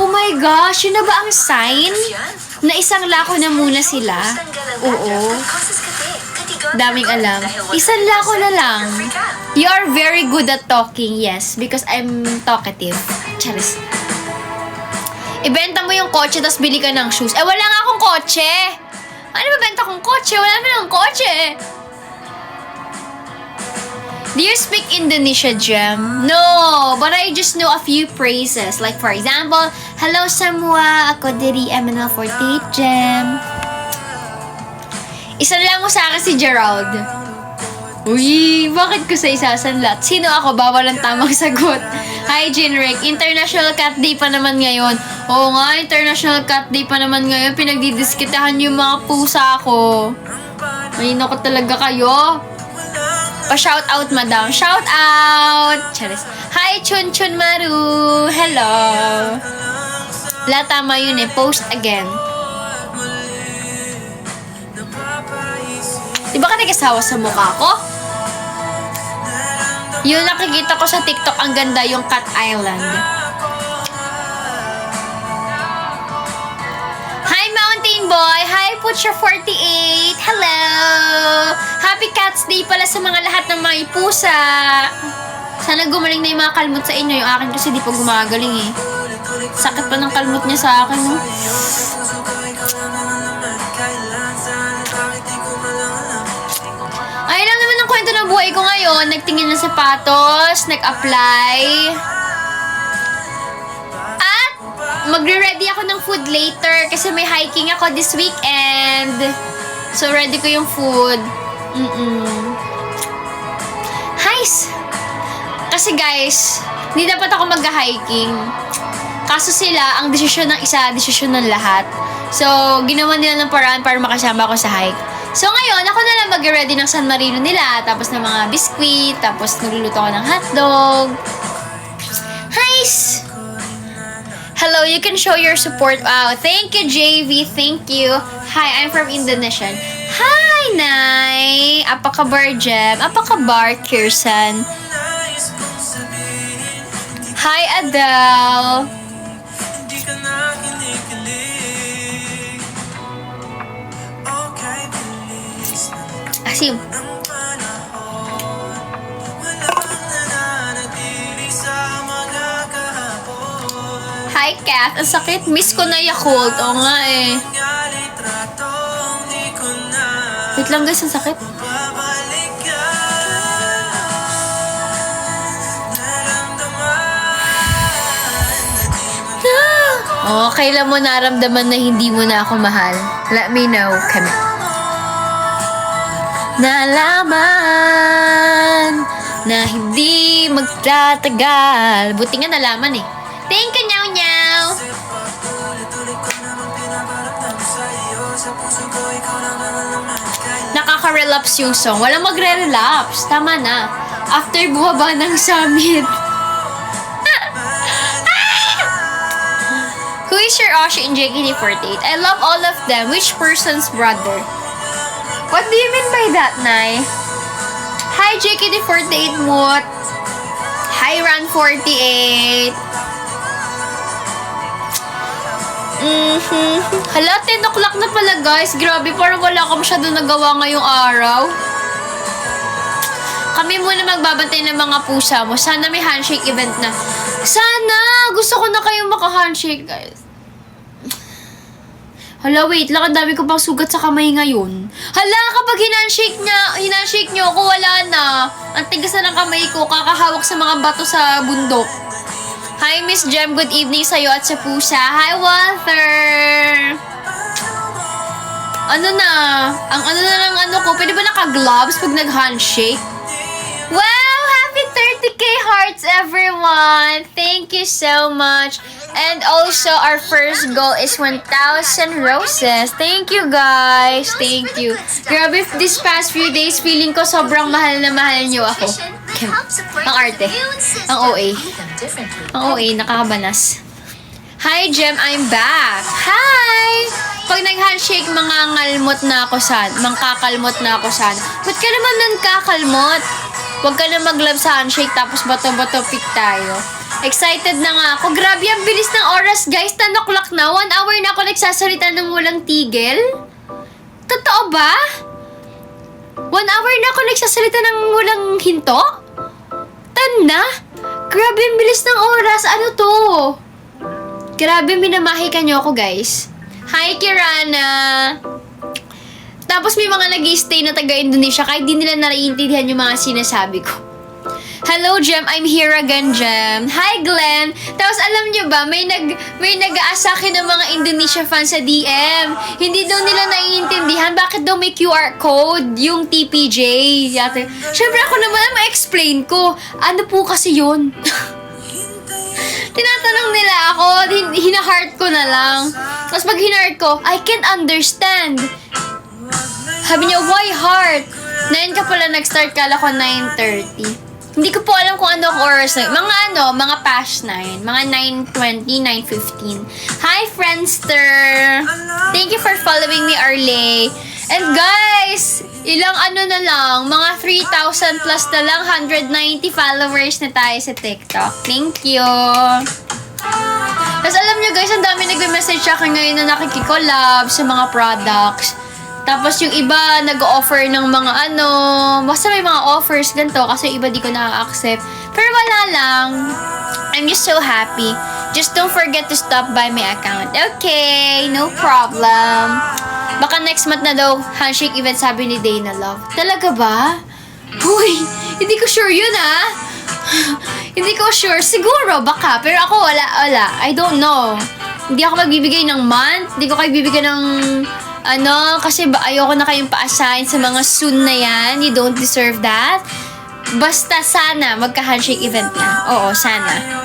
Oh my gosh! Yun na ba ang sign? Na isangla ko na muna sila? Oo. Daming alam. Isangla ko na lang. You are very good at talking, yes. Because I'm talkative. Charis. Ibenta mo yung kotse, tapos bili ka ng shoes. Eh, wala nga akong kotse! Ano ba benta kong kotse? Wala naman akong kotse! Do you speak Indonesia, Jem? No, but I just know a few phrases. Like, for example, hello semua, ako diri MNL48, Jem. Isa lang mo sa akin si Gerald. Uy, bakit ko sa isasanlat? Sino ako? Bawal ang tamang sagot. Hi, Jinrick. International Cat Day pa naman ngayon. Oo nga, International Cat Day pa naman ngayon. Pinagdidiskitahan yung mga pusa ko. Ay, naku talaga kayo. Pa-shout out, madam. Shout out! Charis. Hi, Chun Chun Maru. Hello. Wala, tama yun eh. Post again. Diba ka nag-asawa sa mukha ko? Yung nakikita ko sa TikTok, ang ganda yung Cat Island. Hi, Mountain Boy! Hi, Butcher48! Hello! Happy Cats Day pala sa mga lahat ng mga pusa! Sana gumaling na yung mga kalmot sa inyo. Yung akin kasi di pa gumagaling eh. Sakit pa ng kalmot niya sa akin, no? Ay lang naman ang kwento ng buhay ko ngayon. Nagtingin ng sapatos, nag-apply. At magre-ready ako ng food later kasi may hiking ako this weekend. So, ready ko yung food. Highs! Kasi guys, hindi dapat ako mag-hiking. Kaso sila, ang desisyon ng isa, desisyon ng lahat. So, ginawa nila ng paraan para makasama ako sa hike. So, ngayon, ako na lang mag-ready ng San Marino nila. Tapos ng mga biscuit. Tapos nagluluto ako ng hotdog. Highs! Hello, you can show your support. Wow, thank you, JV. Thank you. Hi, I'm from Indonesia. Hi, Nay. Apa kabar, Jem? Apa kabar, Kirsan? Hi, Adele. Asim. Hi, Kat. Ang sakit. Miss ko na Yakult. Oo nga eh. Wait lang guys, ang sakit. Oh, kailan mo naramdaman na hindi mo na ako mahal? Let me know. Kami. Nalaman na hindi magtatagal. Buti nga nalaman eh. Thank you, Nyaw Nyaw. Nakaka-relapse yung song. Walang magre-relapse. Tama na. After bumaba ng summit. Who is your Oshi in JKT48? I love all of them. Which person's brother? What do you mean by that, Nay? Hi, JKT48 Moot. Hi, Ran48. Hala, 10 o'clock na pala, guys. Grabe, parang wala ka masyado nagawa ngayong araw. Kami muna magbabantay ng mga pusa mo. Sana may handshake event na. Sana! Gusto ko na kayong maka-handshake, guys. Hala, wait lang. Ang dami ko pang sugat sa kamay ngayon. Hala, kapag hinandshake nyo ako, wala na. Ang tigas na ng kamay ko, kakahawak sa mga bato sa bundok. Hi, Miss Jem. Good evening sa'yo at sa pusa. Hi, Walter. Ano na? Ang ano na lang ano ko, pwede ba naka-gloves pag nag-handshake? Wow! Happy 30K hearts, everyone! Thank you so much. And also, our first goal is 1,000 roses. Thank you, guys. Thank you. Grabe, this past few days, feeling ko sobrang mahal na mahal niyo ako. Ang arte. Ang OA. Ang OA, nakakabanas. Hi, Jem. I'm back. Hi! Pag nag-handshake, mangkakalmot na ako sana. Ba't ka naman nagkakalmot? Huwag ka na mag-love sa handshake tapos bato-bato pick tayo. Excited na nga ako. Grabe, ang bilis ng oras, guys. 10 o'clock na. 1 hour na ako nagsasalita ng walang tigil. Totoo ba? 1 hour na ako nagsasalita ng walang hinto? 10 na? Grabe, ang bilis ng oras. Ano to? Grabe, minamahikan niyo ako, guys. Hi, Kirana! Tapos may mga nag-i-stay na taga-Indonesia kahit di nila naiintindihan yung mga sinasabi ko. Hello, Jem. I'm here again, Jem. Hi, Glenn. Tapos alam niyo ba, may nag-aasakin ng mga Indonesia fans sa DM. Hindi daw nila naiintindihan bakit daw may QR code yung TPJ. Siyempre ako naman ang ma-explain ko. Ano po kasi yun? Tinatanong nila ako, hina-heart ko na lang. Tapos pag hina-heart ko, I can't understand. Sabi niya, why heart? 9 ka pala nag-start, kala ko 9:30. Hindi ko po alam kung ano oras na. Mga past 9. Mga 9:20, 9:15. Hi, Friendster! Thank you for following me, Arley. And guys, ilang na lang, mga 3,000 plus na lang, 190 followers na tayo sa TikTok. Thank you! Tapos alam nyo guys, ang dami nagme-message sa akin ngayon na nakikikollab sa mga products. Tapos yung iba nag-offer ng mga basta may mga offers ganito kasi yung iba di ko na-accept. Pero wala lang. I'm just so happy. Just don't forget to stop by my account. Okay, no problem. Baka next month na daw handshake event, sabi ni Dana Love. Talaga ba? Uy, hindi ko sure yun Hindi ko sure. Siguro, baka. Pero ako wala. I don't know. Hindi ako magbibigay ng month. Hindi ko kayo bibigyan ng kasi ayoko na kayong pa-assign sa mga soon na yan. You don't deserve that. Basta sana magka-handshake event na. Oo, sana.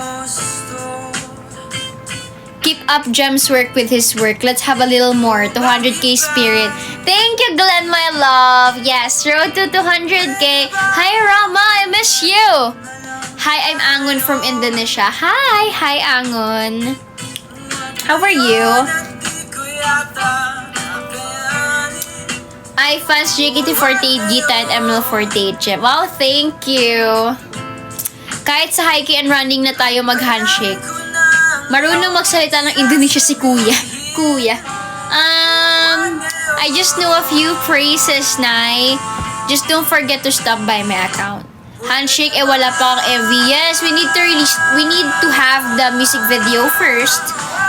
Keep up Jem's work with his work. Let's have a little more. 200K spirit. Thank you, Glenn, my love. Yes, road to 200K. Hi, Rama. I miss you. Hi, I'm Angon from Indonesia. Hi, Angon. How are you? I fans JKT48, Gita, and ML48, Jem. Wow, thank you. Kahit sa hiking and running na tayo mag-handshake. Marunong magsalita ng Indonesia si Kuya. I just know a few phrases, Nay. Just don't forget to stop by my account. Handshake, wala pa ang MV. Yes, we need to have the music video first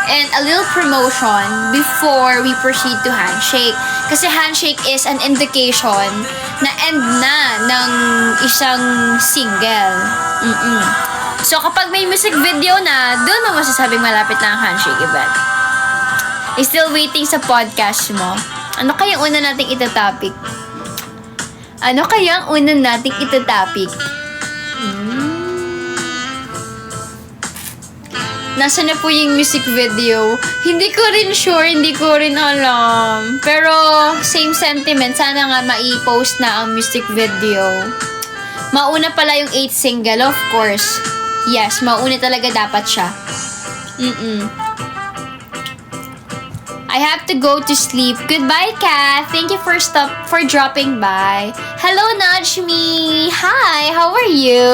and a little promotion before we proceed to handshake. Kasi handshake is an indication na end na ng isang single. So, kapag may music video na, doon mo masasabing malapit na ang handshake event. Still waiting sa podcast mo. Ano kayang una nating itatopic? Nasaan na po yung music video? Hindi ko rin sure, hindi ko rin alam. Pero, same sentiment. Sana nga mai-post na ang music video. Mauna pala yung 8th single, of course. Yes, mauna talaga dapat siya. I have to go to sleep. Goodbye, Kath. Thank you for dropping by. Hello, Najmi. Hi, how are you?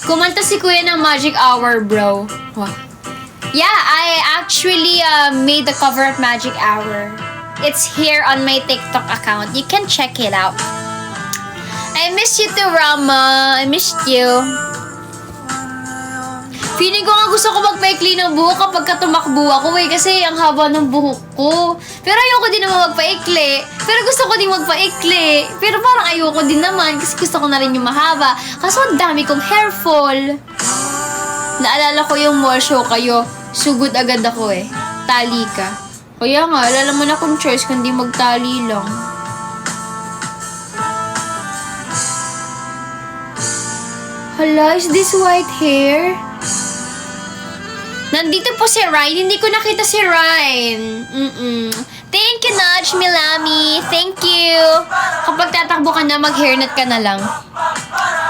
Kumanta si Kuya ng Magic Hour, bro. Wow. Yeah, I actually made the cover of Magic Hour. It's here on my TikTok account. You can check it out. I miss you too, Rama. I missed you. Feeling ko nga gusto ko magpaikli ng buhok kapag tumakbo ako kasi ang haba ng buhok ko. Pero ayoko din naman magpaikli. Pero gusto ko din magpaikli. Pero parang ayoko din naman kasi gusto ko na rin yung mahaba. Kaso ang dami kong hair fall. Naalala ko yung mall show kayo. Sugod agad ako eh. Tali ka. Kaya nga, wala naman akong choice kundi magtali lang. Hala, is this white hair? Nandito po si Ryan. Hindi ko nakita si Ryan. Thank you, Nudge Milami. Thank you. Kapag tatakbo ka na, mag-hairnet ka na lang.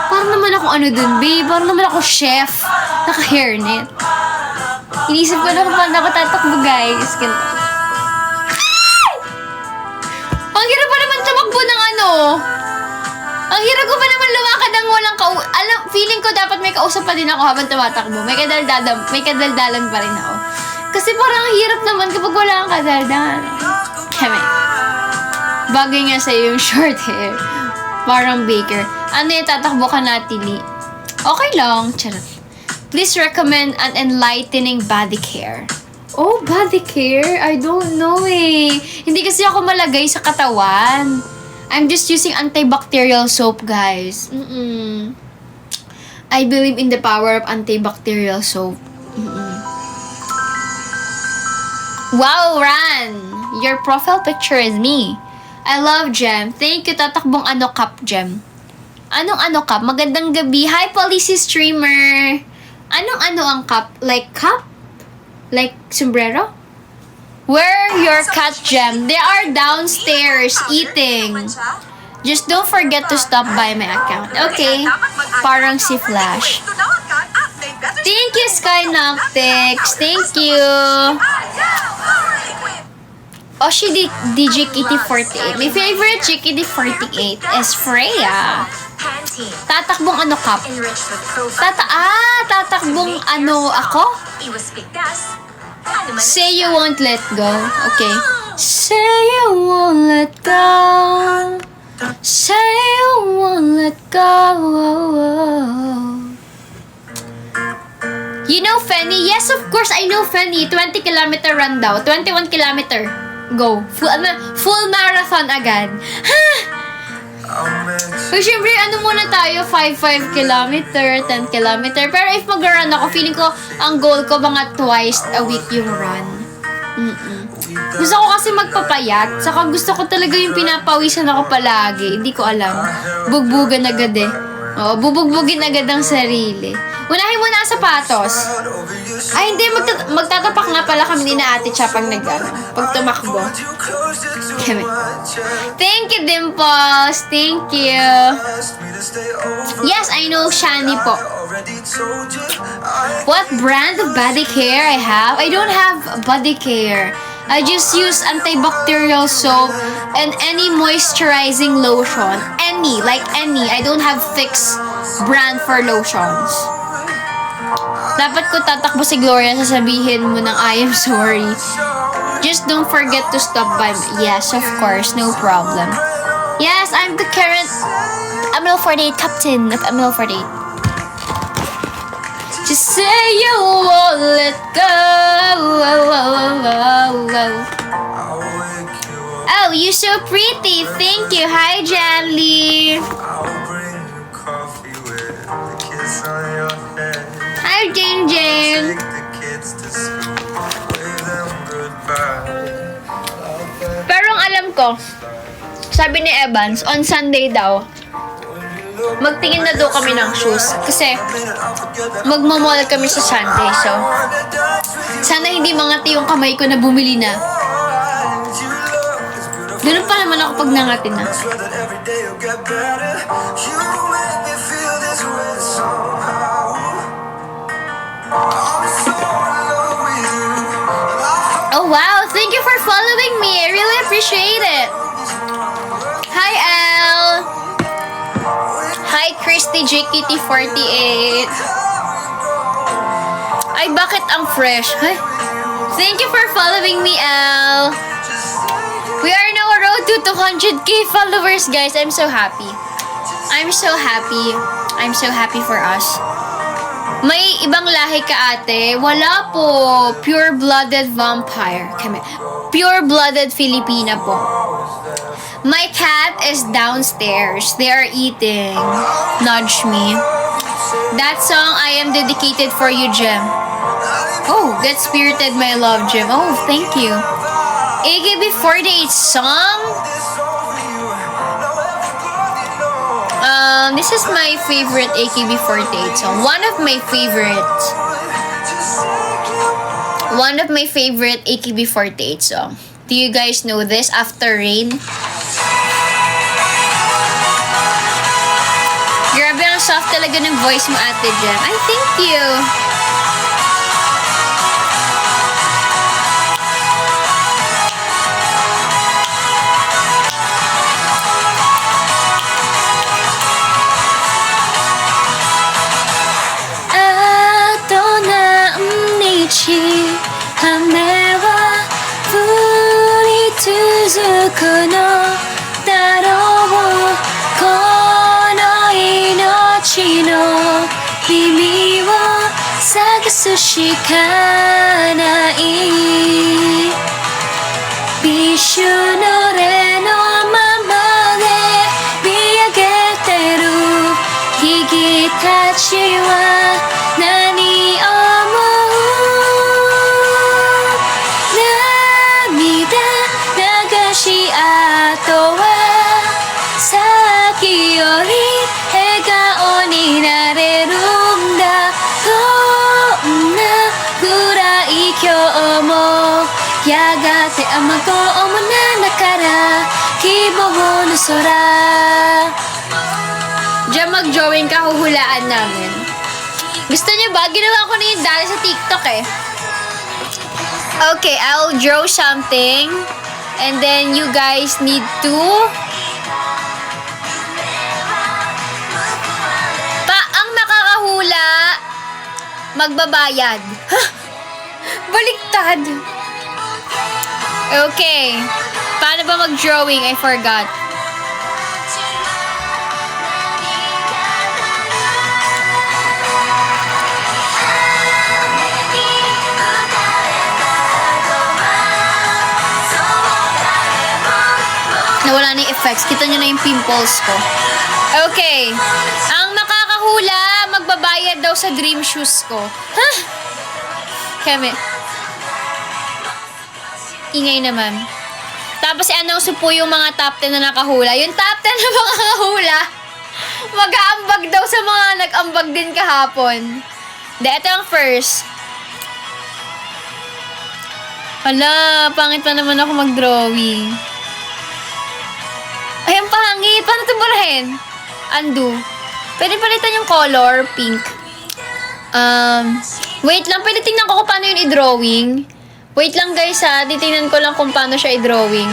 Parang naman ako ano dun, babe. Parang naman ako chef. Naka-hairnet. Inisip ko na kung paano ako tatakbo, guys. Ganito. Ay! Ang hirap pa naman tumakbo ng ano. Ang hirap ko pa naman lumakad ng walang feeling ko dapat may kausap pa din ako habang tumatakbo. May kadaldalan pa rin ako. Kasi parang ang hirap naman kapag wala kang kadaldalan. Kami. Bagay nga sa'yo yung short hair. Parang baker. Ano yung tatakbo ka natili? Okay lang. Charot. Please recommend an enlightening body care. Oh, body care? I don't know eh. Hindi kasi ako malagay sa katawan. I'm just using antibacterial soap, guys. I believe in the power of antibacterial soap. Wow, Ran! Your profile picture is me. I love Gem. Thank you, tatakbong ano cup, Gem. Anong ano cup? Magandang gabi. Hi, Policy Streamer! Anong ano ang cup? Like cup? Like sombrero? Where your cat, Gem? They are downstairs eating. Just don't forget to stop by my account. Okay. Parang si Flash. Thank you, Sky Noctix. Thank you. Oshi DJ Kitty 48. My favorite Kitty 48 is Freya. Tatakbong ano cup? Tatakbong ano ako? Say you won't let go. Okay. Say you won't let go. Say you won't let go. You know Fanny? Yes, of course, I know Fanny. 20-kilometer run daw. 21-kilometer. Go. Full marathon agad. Ha! So, syempre, ano muna tayo? 5 kilometer, 10 kilometer. Pero if mag-run ako, feeling ko, ang goal ko, mga twice a week yung run. Gusto ko kasi magpapayat. Saka gusto ko talaga yung pinapawisan ako palagi. Hindi ko alam. Bugbugan agad eh. Oo, bubugbugin agad ang sarili. Unahin mo na ang sapatos. Ay, hindi. Magtatapak nga pala kami ni na Ate Cha pag pag tumakbo. Thank you, Dimples. Thank you. Yes, I know Shani po. What brand of body care I have? I don't have body care. I just use antibacterial soap and any moisturizing lotion. Any. I don't have fixed brand for lotions. Dapat ko tatakbo si Gloria, sasabihin mo ng I am sorry. Just don't forget to stop by me. Yes, of course. No problem. Yes, I'm the current ML48 captain of ML48. Just say you won't let go. Oh, you're so pretty. Thank you. Hi, Janly. Hi, Jane. Pero ang alam ko, sabi ni Evans, on Sunday daw, magtingin na daw kami ng shoes. Kasi, magmamall kami sa Sunday. So, sana hindi mangati yung kamay ko na bumili na. Ganun pa naman ako pag nangati na. Oh wow, thank you for following me. I really appreciate it. Hi, Elle. Hi, Christy JKT48. Ay, bakit ang fresh? Hi. Thank you for following me, Elle. We are now on road to 200k followers, guys. I'm so happy. I'm so happy. I'm so happy for us. May ibang lahi ka, ate? Wala po. Pure-blooded vampire. Pure-blooded Filipina po. My cat is downstairs. They are eating. Nudge me. That song I am dedicated for you, Jem. Oh, get spirited, my love, Jem. Oh, thank you. AKB48 song? This is my favorite AKB48 song. One of my favorite AKB48 song. Do you guys know this? After Rain? Grabe, ang soft talaga ng voice mo, Ate Jem. Ay, thank you. Bishu no re no mama de miyageteru higi tachi wa nani omou namida nagashi ato wa saki yori egao ni nareruんだこんなgurai kyou moやがて雨雲もなから希望の空Diyan mag-drawing ka, huhulaan namin. Gusto niyo ba? Ginawa ko na yung dali sa TikTok eh. Okay, I'll draw something. And then you guys need to ang nakakahula magbabayad. Baliktad. Okay. Paano ba mag-drawing? I forgot. Nawala na yung effects. Kita nyo na yung pimples ko. Okay. Ang makakahula, magbabayad daw sa dream shoes ko. Huh? Keme. Ingay naman. Tapos i-announce po yung mga top 10 na nakahula. Yung top 10 na makakahula, mag-aambag daw sa mga nag-ambag din kahapon. Hindi, ito ang first. Hala, pangit pa naman ako mag-drawing. Ay, ang pangit. Paano ito burahin? Undo. Pwede palitan yung color, pink. Wait lang, pwede tingnan ko kung paano yun i-drawing. Wait lang guys ha, titingnan ko lang kung paano siya i-drawing.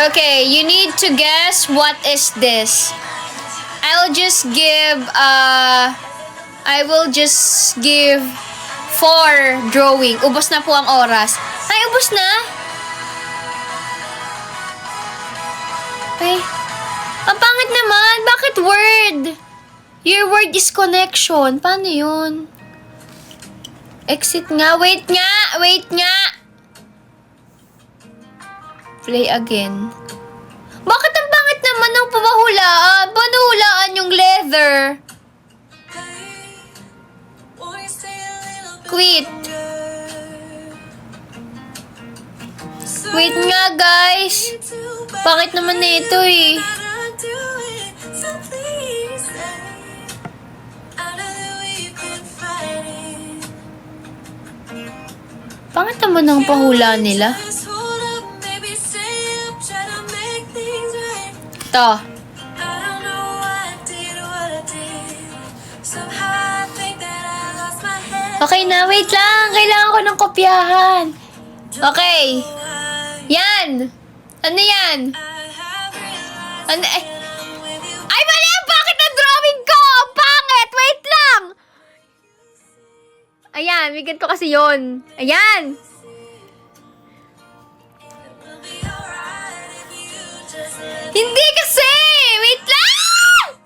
Okay, you need to guess what is this. I will just give 4 drawing. Ubos na po ang oras. Ay, ubos na? Ay, ang pangit naman. Bakit word? Your word is connection. Paano yun? Exit nga. Wait nga. Wait nga. Play again. Bakit ang pangit naman ng pabahulaan? Paano hulaan yung leather? Quit. Wait nga, guys. Pangit naman na ito eh. Pangit naman ang pahula nila. Ito. Okay na, wait lang. Kailangan ko ng kopyahan. Okay. Yan. Ano yan? Ano eh? Ay, mali! Bakit ang drawing ko? Pangit! Wait lang! Ayan, may ganito kasi yun. Ayan! Hindi kasi! Wait lang!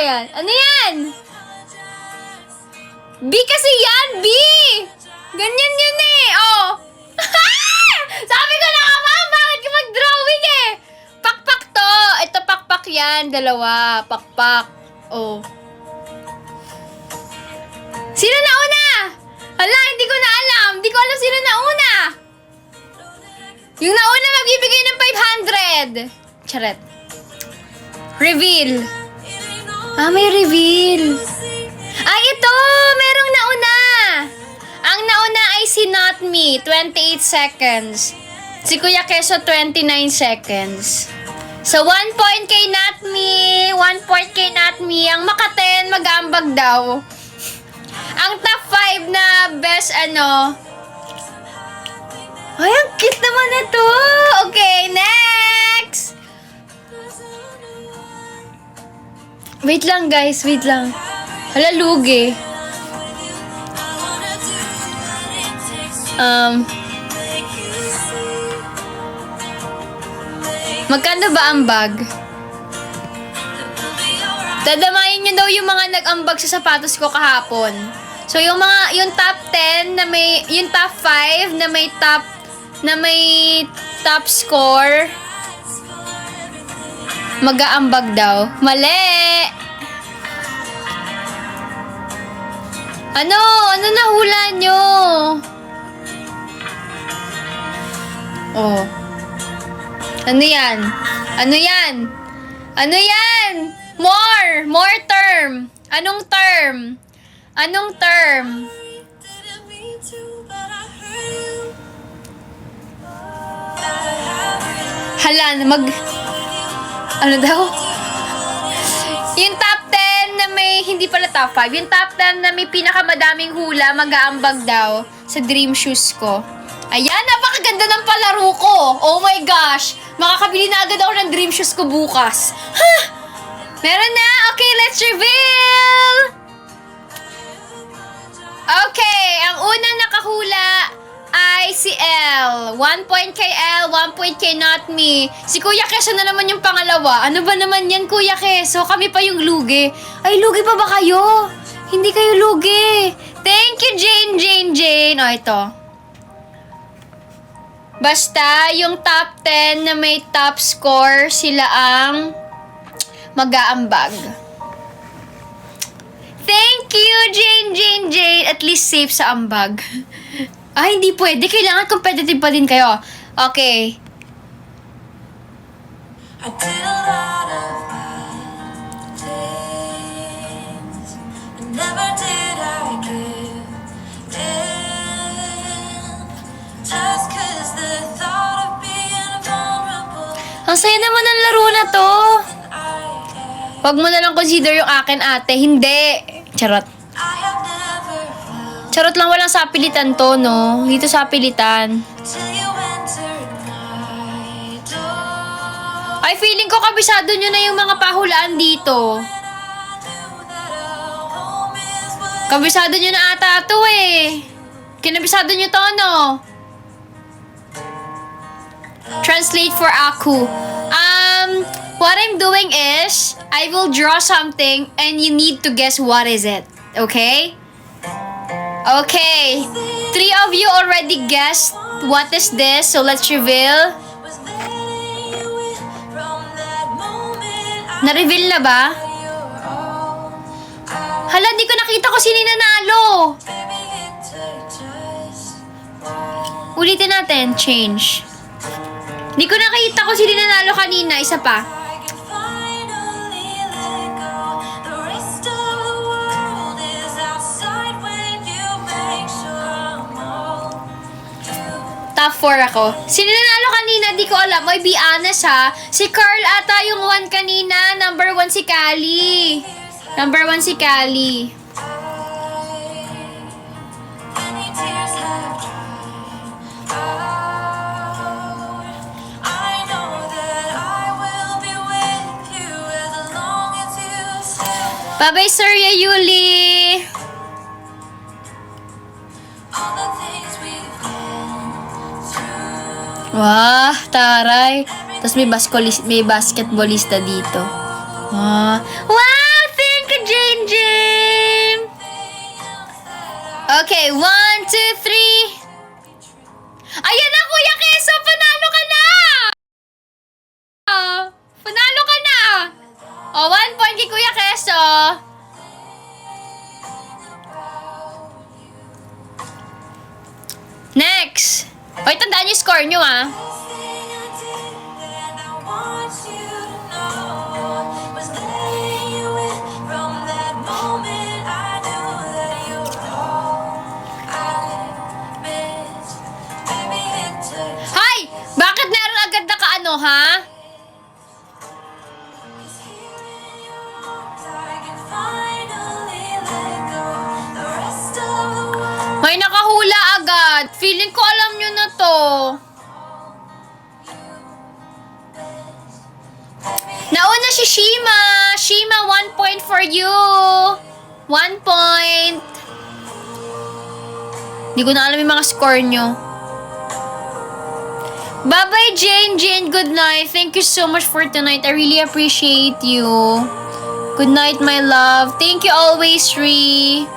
yan? Ano yan? B kasi yan, B! Ganyan yun eh, oh! Sabi ko na nga, ma'am, bakit ka mag-drawing eh? Pakpak to. Ito, pakpak yan. Dalawa. Pakpak. Oh. Sino nauna? Hala, hindi ko na alam. Hindi ko alam sino nauna. Yung nauna magbibigay ng 500. Charet. Reveal. May reveal. Ito! Merong nauna! Ang nauna ay si Not Me, 28 seconds. Si Kuya Keso, 29 seconds. So, 1 point kay Not Me, 1 point kay Not Me. Ang maka-10, mag-aambag daw. Ang top 5 na best Ay, ang cute naman na to! Okay, next! Wait lang, guys. Wait lang. Hala, lugi. Magkano ba ang bag? Dadamayin niyo daw yung mga nag-ambag sa sapatos ko kahapon. So yung top 10 na may yung top 5 na may top score mag-aambag daw. Mali. Ano nahula nyo? Oh. Ano yan? More term. Anong term? Hala, ano daw? Yung top 10 na may, hindi pala top 5, yung top 10 na may pinakamadaming hula, mag-aambag daw sa dream shoes ko. Ayan, napakaganda ng palaro ko. Oh my gosh. Makakabili na agad ako ng dream shoes ko bukas. Meron na. Okay, let's reveal. Okay, ang unang nakahula ay si L. 1 point kay L, 1 point kay Not Me. Si Kuya Keso na naman yung pangalawa. Ano ba naman yan, Kuya Keso? Kami pa yung lugi. Ay, lugi pa ba kayo? Hindi kayo lugi. Thank you, Jane. O, ito. Basta, yung top 10 na may top score, sila ang mag-aambag. Thank you, Jane. At least safe sa ambag. Ay, hindi pwede. Kailangan competitive pa din kayo. Okay. I did a lot of bad things, and never did I give in. Just 'cause the thought of being vulnerable, Ang saya naman ng laro na to. Wag mo na lang consider yung akin, ate. Hindi. Charot. I have never felt Charot lang, walang sapilitan to, no? Dito sapilitan. till you entered my door. Ay, feeling ko kabisado nyo na yung mga pahulaan dito. And I knew that our home is what Kabisado nyo na ata to eh. Kinabisado nyo to, no? Translate for Aku. What I'm doing is, I will draw something and you need to guess what is it. Okay? Okay. 3 of you already guessed what is this, so let's reveal. was letting you in from that moment. Na-reveal na ba? You're all Hala, di ko nakita ko sino nanalo. baby, it took just Ulitin natin. Change. Di ko nakita ko sino nanalo kanina. Isa pa. I can finally let go. The rest of the world is outside when you make sure I'm all you. Top 4 ako. Sino nanalo kanina? Di ko alam. Oy, be honest ha. Si Carl ata yung 1 kanina. Number 1 si Kali. Number 1 si Kali. Many tears have dried out. I know that I will be with you as long as you still want Bye-bye, Surya Yuli. all the things we've been through. Wah, taray. Tapos may basketballista dito. Wow, thank Okay, 1, 2, 3. Ayan na, Kuya Keso! Panalo ka na! Panalo ka na! O, 1 point kay Kuya Keso. Next! Hoy, tandaan yung score nyo, ah. Hay! Bakit meron agad na kaano, ha? May nakahula agad. Feeling ko alam nyo na to. Nauna si Shima. Shima, 1 point for you. 1 point. Hindi ko na alam yung mga score nyo. Bye-bye, Jane. Jane, good night. Thank you so much for tonight. I really appreciate you. Good night, my love. Thank you always, Ree.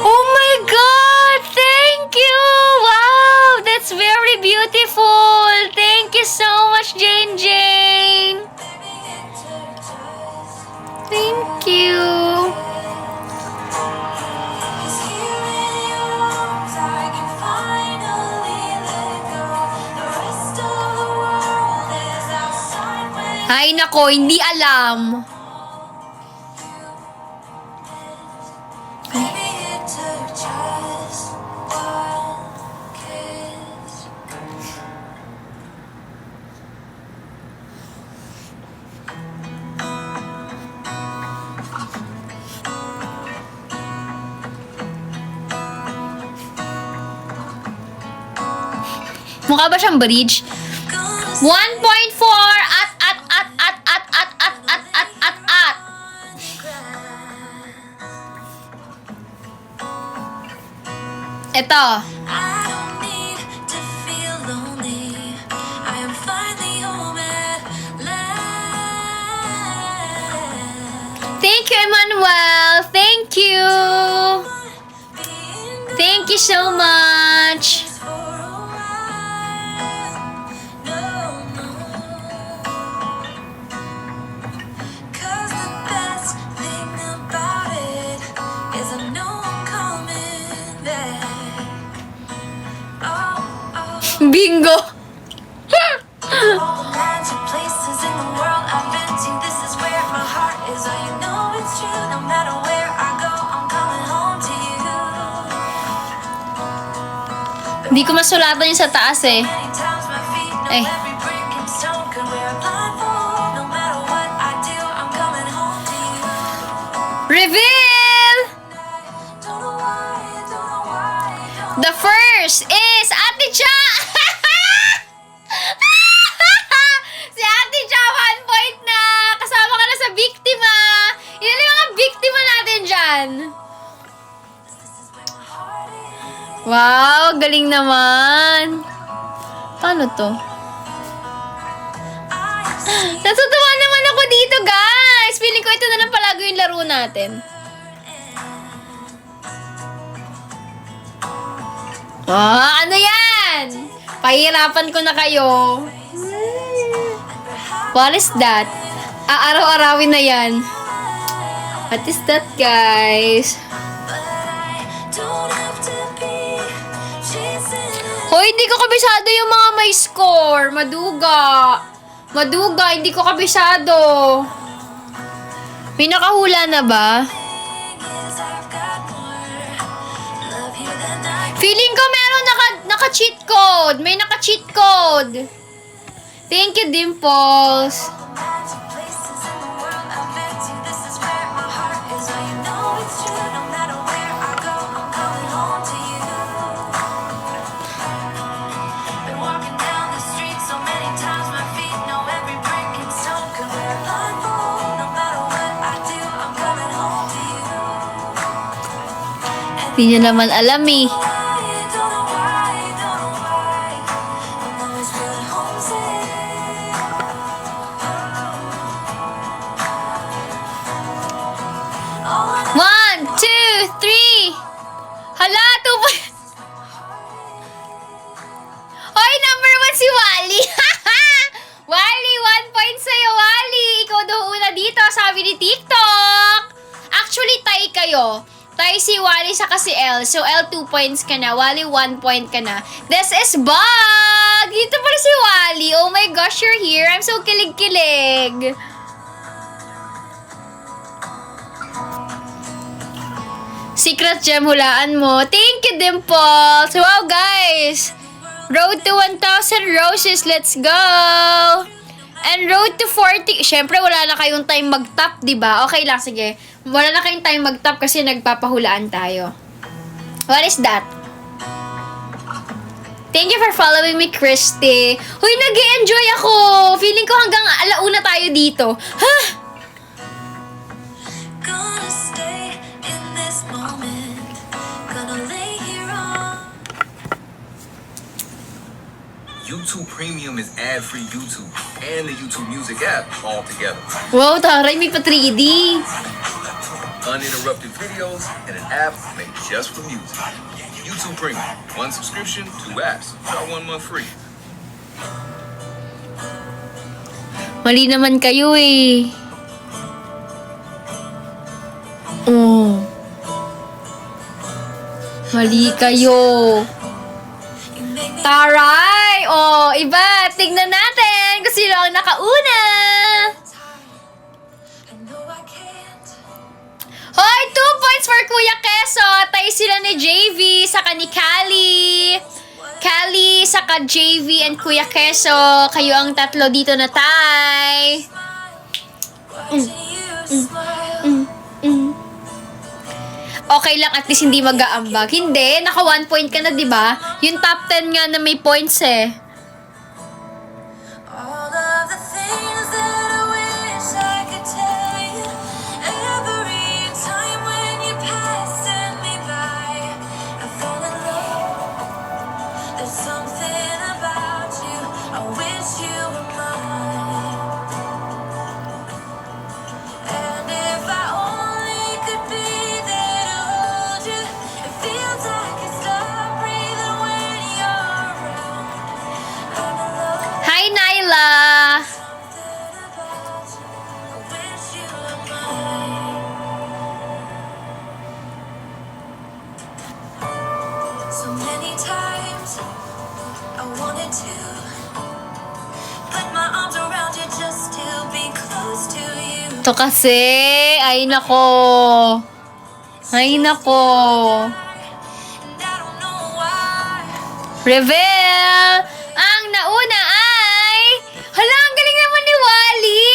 Oh my God! Thank you! Wow! That's very beautiful! Thank you so much, Jane Jane! Thank you! Ay nako, hindi alam. Mukha ba siyang bridge? 1.4 at. Ito. Thank you, Emmanuel. Thank you. Thank you so much. Bingo! Hindi ko masulatan yung sa taas eh. Eh. Reveal! The first is Ate Cha! Si Ate Cha, 1 point na! Kasama ka na sa biktima! Ilan yung mga biktima natin dyan? Wow, galing naman! Paano to? Natutuwa naman ako dito, guys! Feeling ko ito na lang palago yung laro natin. Ano yan? Pahirapan ko na kayo. What is that? Aaraw-arawin na yan. What is that, guys? Hoy, hindi ko kabisado yung mga may score. Maduga. Maduga, hindi ko kabisado. May nakahula na ba? Feeling ko meron naka-cheat code. May naka-cheat code. Thank you, Dimples. Hindi niya naman alam eh. ni TikTok! Actually, tie kayo. Tie si Wally sa si L. So, L 2 points ka na. Wally 1 point ka na. This is Bug! Dito pala si Wally. Oh my gosh, you're here. I'm so kilig-kilig. Secret gem hulaan mo. Thank you, Dimples. Wow, guys. Road to 1,000 roses. Let's go. And road to 40. Syempre, wala na kayong time mag-top, diba? Okay lang, sige. Wala na kayong time mag-top kasi nagpapahulaan tayo. What is that? Thank you for following me, Christy. Huy, nag-i-enjoy ako. Feeling ko hanggang alauna tayo dito. Ha? Gonna stay in this moment. Gonna lay here on. YouTube Premium is ad-free YouTube and the YouTube Music app all together. Wow, taray, may pa 3D. Uninterrupted videos and an app made just for music. YouTube Premium. 1 subscription, 2 apps. Start 1 month free. Mali naman kayo eh. Oh. Mali kayo. You make me Taray! Oh, iba. Tingnan natin kung sino ang nakauna. I know I can't. Hoy, 2 points for Kuya Keso. Tay sila ni JV, saka ni Callie. Callie, saka JV and Kuya Keso. Kayo ang tatlo dito na tay. Watching you smile. Okay lang, at least hindi mag-aambag. Hindi, naka 1 point ka na, di ba? Yung top 10 nga na may points eh. All of the things that I wish I could tell you. Every time when you passing me by, I fall in love. There's something about you. I wish you were mine. And if I only could be there to hold you, it feels like I stop breathing when you're around. I'm in love. Hi, Nyla! I wish you were mine. So many times I wanted to put my arms around you just to be close to you. To kasi, ay nako. Ay nako. And I don't know why. Reveal! Ang nauna ay... Hala, ang galing naman ni Wally!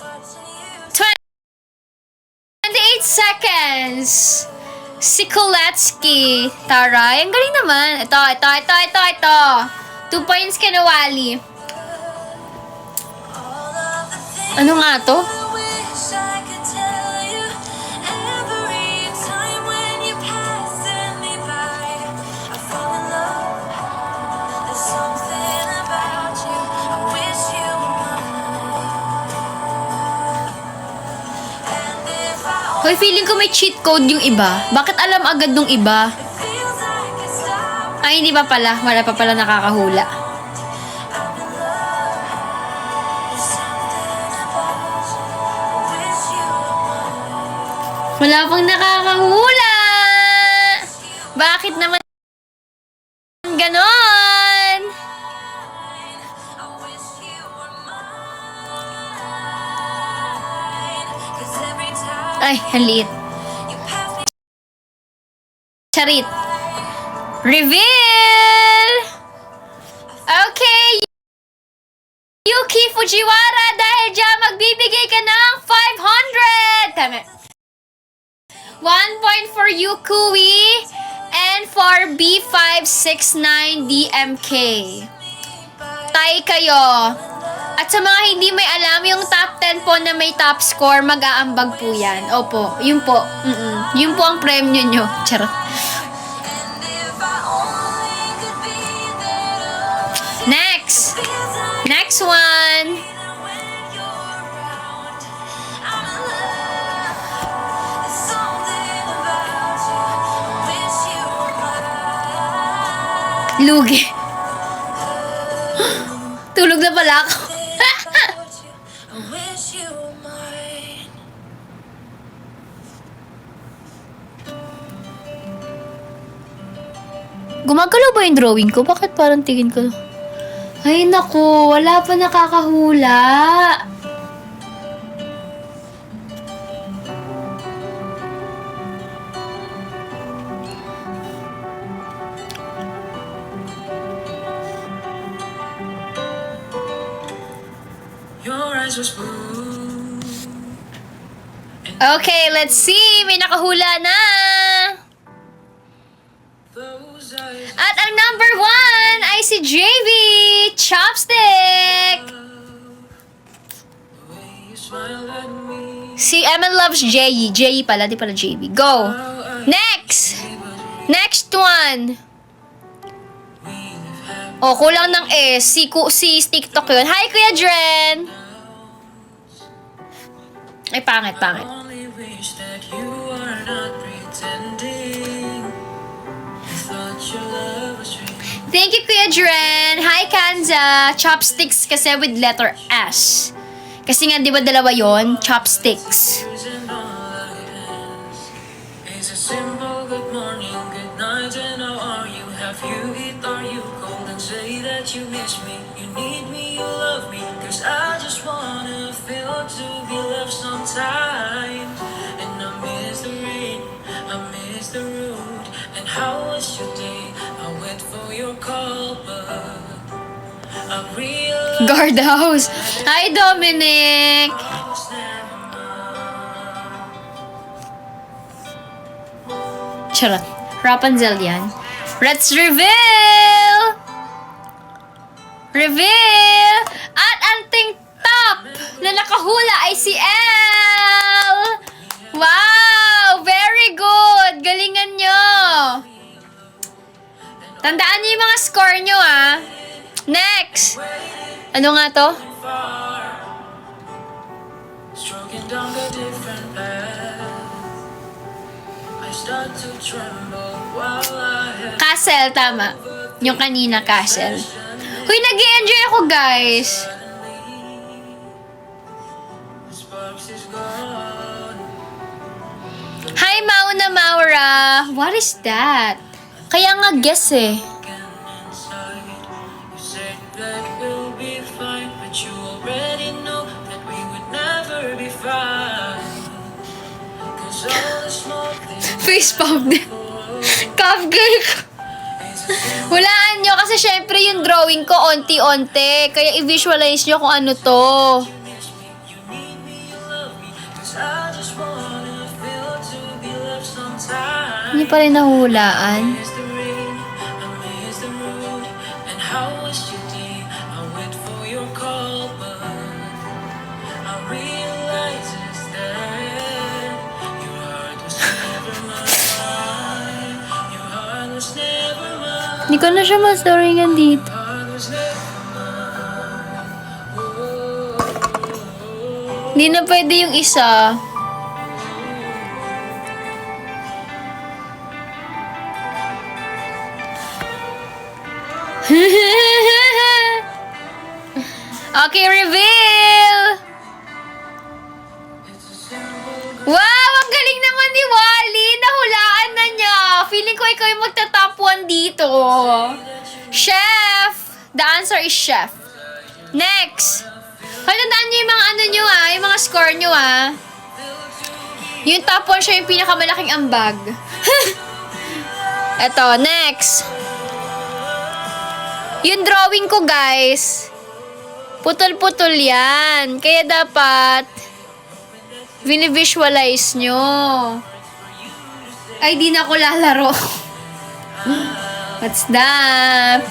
Watching you 28 seconds. Si Kuletsky. Taray, ang galing naman. Ito. 2 points ka na, Wally. all of the things Ano nga to? I wish I could tell you. Every time when you passing me by, I fall in love. There's something about you. I wish you were mine. And if I Hoy, feeling ko may cheat code yung iba. Bakit alam agad nung iba? it feels like I stop. Ay, hindi pa pala. Wala pa pala nakakahula. I'm in love. There's something about you. I wish you were mine. Wala pang nakakahula! Bakit naman ganon? I wish you were mine. 'Cause every time Ay, halit. you pass me Charit. Reveal! Okay, Yuki Fujiwara, dahil dyan magbibigay ka ng 500! Tama. 1 point for Yukui and for B569DMK. Tay kayo. At sa mga hindi may alam, yung top 10 po na may top score, mag-aambag po yan. Opo, yun po. Yun po ang premyo nyo. Charot. and if I only could be there to hold you. Next. Feels like Next one. even when you're around. I'm in love. There's something about you. I wish you were mine. Lugi. Tulog na pala ako. About you. I I wish you were mine. Gumagalaw ba yung drawing ko? Bakit parang tingin ko? Ay, naku. Wala pa nakakahula. Your eyes were smooth. Okay, let's see. May nakahula na. Those eyes At ang number 1 ay si JB Chopstick. you smiled at me. Si Emma loves Jay. Jay pala, di pala JB. Go. Next. Next one. Oh, kulang ng S. Si TikTok yun. Hi, Kuya Dren. Ay, pangit. Only wish that you are not pretending. I thought your love was real. Thank you, Kuya Dren. Hi, Kanza. Chopsticks kasi with letter S. Kasi nga, di ba dalawa yon? Chopsticks. And all I ask is a simple good morning, good night, and how are you? Have you eat? Are you cold? And say that you miss me, you need me, you love me. 'Cause I just wanna feel to be loved sometimes. And I miss the rain, I miss the road. And how was your day? I wait for your call, but I realized Guardhouse. Hi, Dominic. I was never mine. Charot. Rapunzel yan. Let's reveal! Reveal! At ang ting top na nakahula ay si Elle! Wow! Very good! Galingan nyo! Tandaan nyo yung mga score nyo, ah. Next! Ano nga to? Stroking down a different path. I start to tremble while I have Castle, tama. Yung kanina, Castle. Huy, nag-i-enjoy ako, guys. sparks is gone. Hi, Mauna Maura. What is that? Kaya nga guess eh. Inside, you said that we'll be fine, but you already know that we would never be fine. 'Cause all the small things Facepalm din. Calf girl ko. Hulaan nyo kasi syempre yung drawing ko onti-onti. Kaya i-visualize nyo kung ano to. miss me, you need me, you love me. 'Cause I just wanna feel to be loved sometimes. Hindi pa rin nahuhulaan. Miss the rain, I miss the road, and how was your day? I wait for your call, but I realize is that your heart was never mine. Your heart was never mine. Hindi ko na siya mastoringan dito. Heart was never mine. Oh. Hindi na pwede yung isa. Okay, reveal! Wow! Ang galing naman ni Wally! Nahulaan na niya! Feeling ko ikaw yung magta-top 1 dito. Chef! The answer is chef. Next! Tandaan niyo yung mga ano nyo yung mga score nyo Yung top 1 siya yung pinakamalaking ambag. Eto, next! Yung drawing ko, guys, putol-putol yan. Kaya dapat visualize nyo. Ay, di na ako lalaro. What's that? When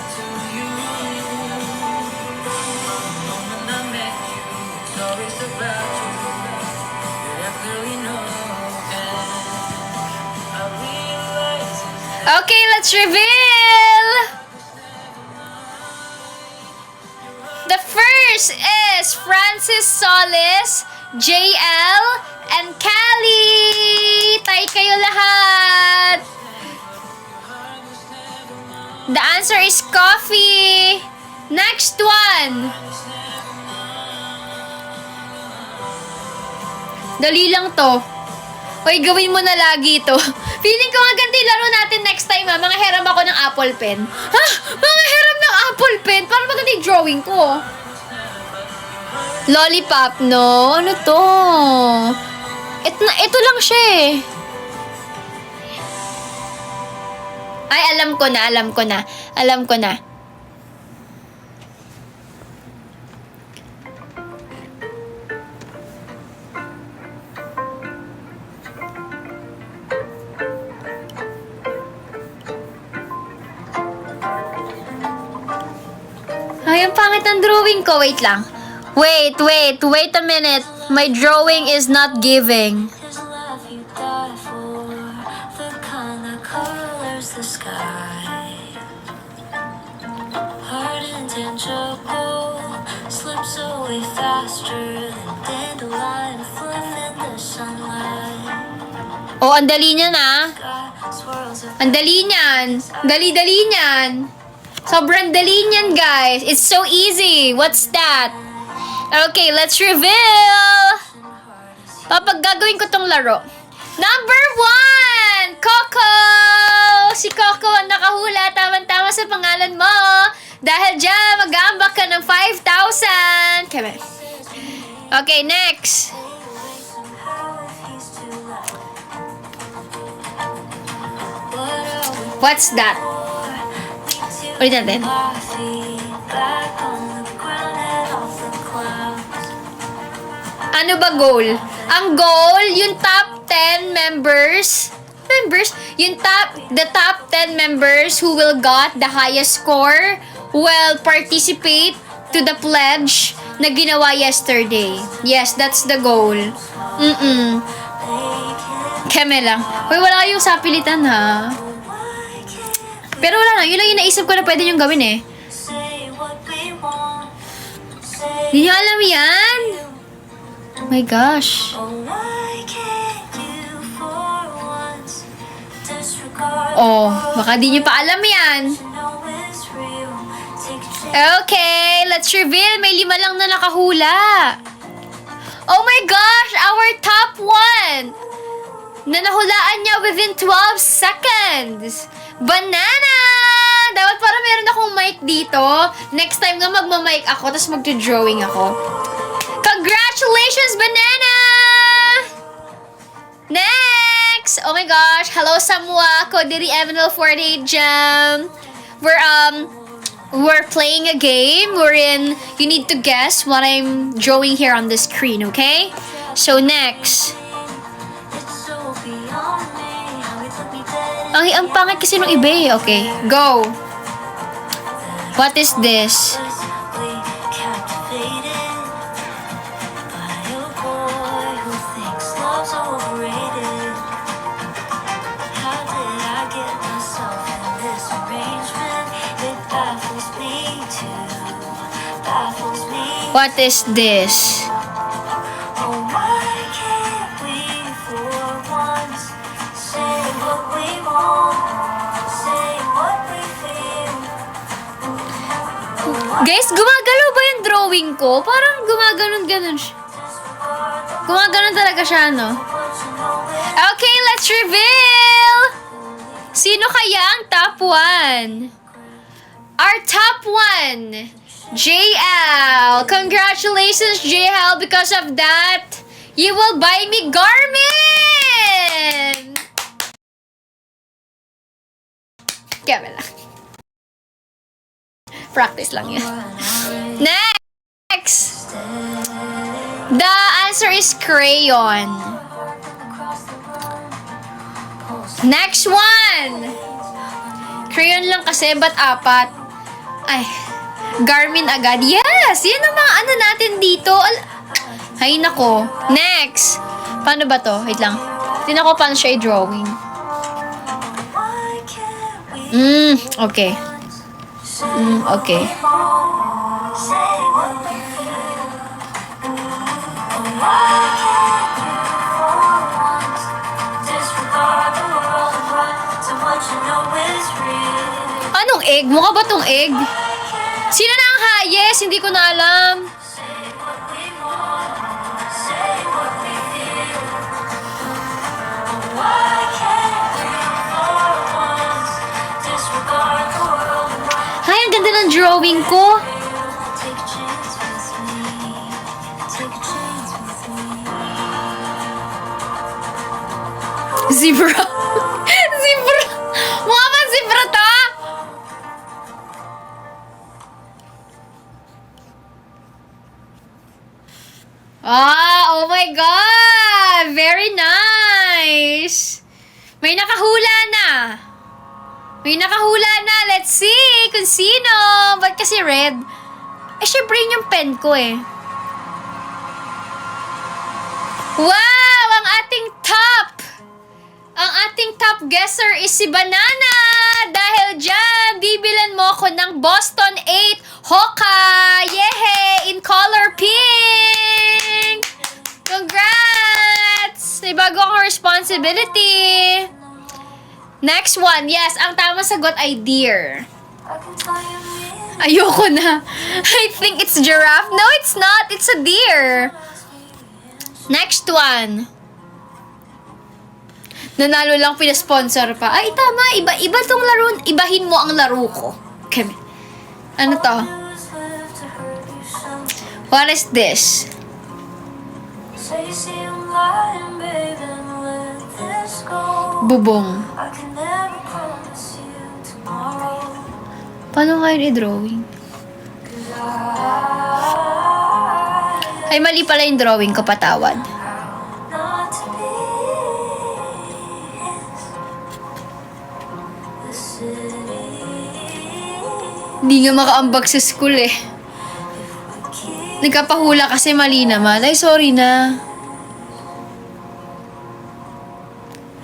I met you, stories about you that I clearly know, and I realize Okay, let's reveal! The first is Francis Solis, JL, and Callie! Tay kayo lahat! The answer is coffee! Next one! Dali lang to. Hoy, gawin mo na lagi to. Feeling ko nga ganito yung laro natin next time, ha? Mga hiram ako ng apple pen. Ha? Mga hiram ng apple pen? Para maganda yung drawing ko. Lollipop, no? Ano to? Ito lang siya eh. Ay, alam ko na. Ay, ang pangit ng drawing ko. Wait lang. Wait a minute. My drawing is not giving. His love you die for, the kind that colors the sky. Ardent and choco slips away faster than dandelion fluff in the sunlight. Oh, ang dali niya na. Sky swirls of Ang dali niyan. Dali-dali niyan. Sobrang dali niyan, guys. It's so easy. What's that? Okay, let's reveal. Papag gagawin ko tong laro. Number 1! Coco! Si Coco ang nakahula. Tama-tama sa pangalan mo. Dahil dyan, mag-aambak ka ng 5,000. Okay, next. What's that? Ulit natin. Ano ba goal? Ang goal, yung top 10 members, the top 10 members who will got the highest score will participate to the pledge na ginawa yesterday. Yes, that's the goal. Keme lang. Uy, wala yung sapilitan, ha? Pero wala lang. Yun lang yung naisip ko na pwede niyong gawin, eh. Hindi niyo alam yan? Oh my gosh. Oh, baka di niyo pa alam yan. Okay, let's reveal. May 5 lang na nakahula. Oh my gosh, our top 1 na nahulaan niya within 12 seconds. Banana! Dapat para meron akong mic dito. Next time nga magma-mic ako, tapos magdo-drawing ako. Congratulations, Banana! Next! Oh my gosh, hello Samwa, Kodiri Evanil 48 Jam. We're playing a game wherein you need to guess what I'm drawing here on the screen, okay? So next. Ang pangit kasi nung iba eh. Okay, go. What is this? What is this? Guys, gumagalaw ba yung drawing ko? Parang gumaganon-ganon siya. Gumaganon talaga siya, no? Okay, let's reveal! Sino kaya ang top 1? Our top 1, JL. Congratulations, JL. Because of that, you will buy me Garmin! Kaya lang. Practice lang yun. Next! The answer is crayon. Next one! Crayon lang kasi, ba't 4? Ay, Garmin agad. Yes! Yan ang mga ano natin dito. Ay, nako. Next! Paano ba to? Wait lang. Tingnan ko paano siya i-drawing. Okay. Okay. Anong egg? Mukha ba tong egg? Sino na ang highest? Hindi ko na alam. drawing ko. Take a chance with me. Take a chance with me. Zebra. Zebra. Mukha ba zebra to? Oh my God! Very nice! May nakahula na. May nakahula na. Let's see kung sino. Ba't kasi red? Eh, syempre yun yung pen ko eh. Wow! Ang ating top guesser is si Banana. Dahil dyan, bibilan mo ako ng Boston 8 Hoka. Yehey! In color pink! Congrats! May bago akong responsibility. Next one. Yes, ang tamang sagot ay deer. I can tell you mean Ayoko na. I think it's giraffe. No, it's not. It's a deer. Next one. Nanalo lang, pinasponsor pa. Ay, tama. Iba tong laro. Ibahin mo ang laro ko. Okay. Ano to? was left to hurt you some. What is this? Say you see I'm lying, babe, and let this go. Bubong. I can never promise you tomorrow. Paano kayo i-drawing? 'Cause Ay, mali pala yung drawing ko. Patawad. not to be the city. Hindi nga makaambag sa school eh. Nagkapahula kasi mali naman. Ay, sorry na.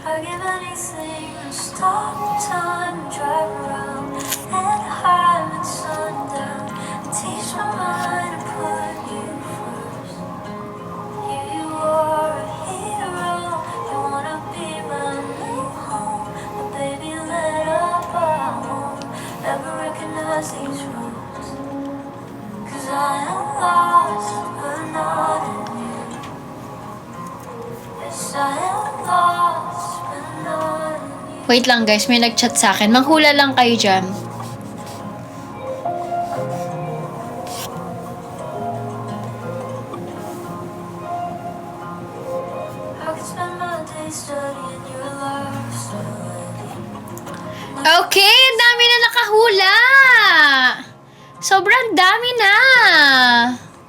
I give anything to stop time and drive around and hide at sundown. Teach my mind to put you first. Here you are, a hero. You wanna be my new home, but baby, let up. I won't ever recognize these roads. 'Cause I am lost, but not in you. Yes, I am lost, but not in you. Wait lang guys, may nag-chat sa akin. Manghula lang kayo dyan. I could spend my days studying your love story. Okay, ang dami na nakahula. Sobrang dami na.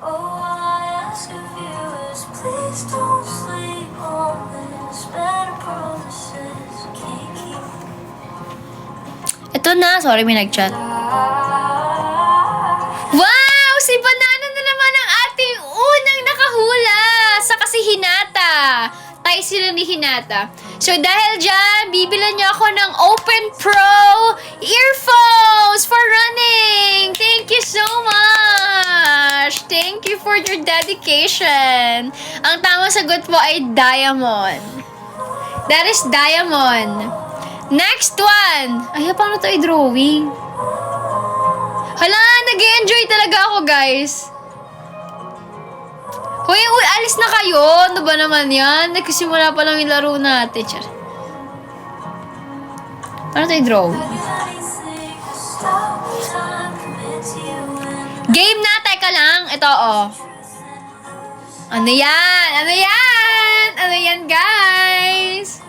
Oh, all I ask of you is please don't sleep on this. Better promises can't keep. Ito na, sorry may nag-chat. Wow! Si Banana na naman ang ating unang nakahula sa kasi Hinata. Tayo sila ni Hinata. So dahil dyan, bibilan niyo ako ng Open Pro earphones for running. Thank you so much. Thank you for your dedication. Ang tamang sagot mo ay diamond. That is diamond. Next one. Ay, paano to i-drawing? Hala, nag-enjoy talaga ako, guys. Hoy, alis na kayo. Ano ba naman yan? Nagsisimula pa lang yung laro natin. Char. Paano to i-drawing? I give anything to stop time, commit to you and Game na, teka lang. Ito, oh. Ano yan? Ano yan? Ano yan, guys?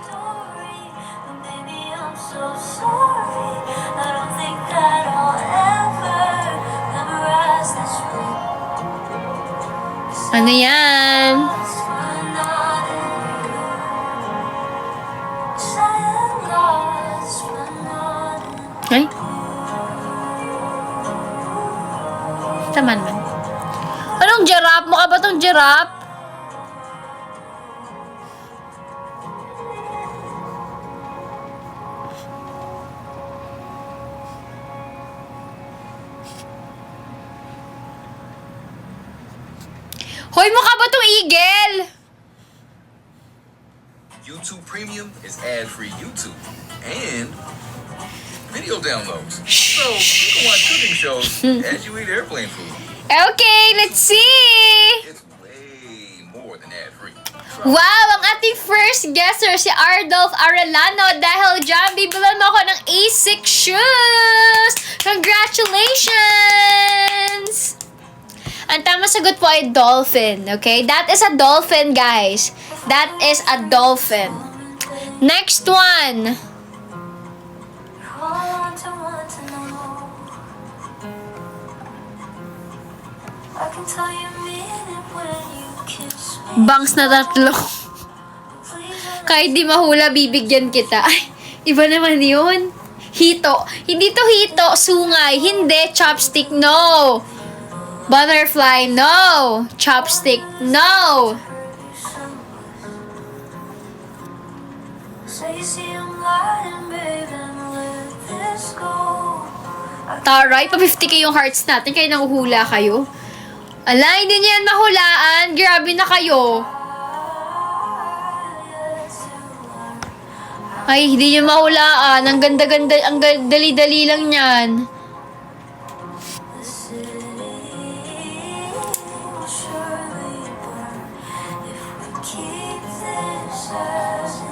story. But baby, I'm so sorry. I don't think that I'll ever memorize this way. Ano yan? Lost, but not in you. 'Cause I am lost, but not in Ay? Taman man. Anong giraffe? Mukha ba tong giraffe? Hoy, mukha ba tong eagle? YouTube Premium is ad-free YouTube and video downloads. So you can watch cooking shows as you eat airplane food. Okay, let's see! It's way more than ad-free. Wow, ang ating first first guesser, si Ardolph Arellano. Dahil dyan, bibilan mo ako ng A6 shoes! Congratulations! Ang tama sagot po ay dolphin, okay? That is a dolphin, guys. That is a dolphin. Next one. Want to know. I can tell you mean it when you kiss me. Bangs na tatlo. Please Kahit di mahula, bibigyan kita. Ay, iba naman yun. Hito. Hindi to hito. Sungay. Hindi. Chopstick. No. Butterfly. No. Chopstick. No. say you see I'm lying, babe, and let this go. Taray, pa 50k yung hearts natin. Kaya nanguhula kayo. Ala, hindi niya yan mahulaan. Grabe na kayo. Ay, hindi niya mahulaan. Ang ganda-ganda, ang dali-dali lang yan. The city will surely burn if we keep this as is.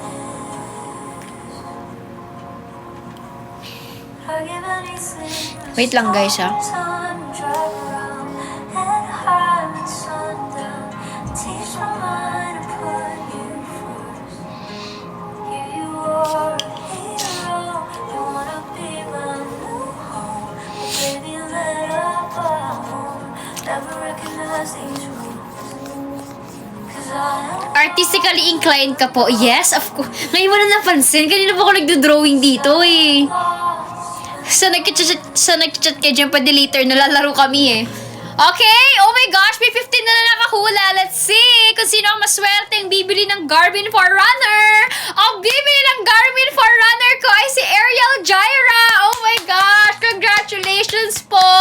I'd give anything. Wait lang, guys, ha. Time, drive around and hide at sundown. Teach my mind to put you first. Here you are, a hero. You wanna be my new home, but baby, let up, I won't. Never recognize these rules. 'Cause I am Artistically inclined ka po. Yes, of course. Ngayon mo na napansin. Kanina pa ako nagdo-drawing dito eh. Sa nag-chat kay Jem pa-deleter, nalalaro kami eh. Okay, oh my gosh, may 15 na nakahula. Let's see kung sino ang maswerteng bibili ng Garmin Forerunner. Ang bibili ng Garmin Forerunner ko ay si Ariel Jaira. Oh my gosh, congratulations po.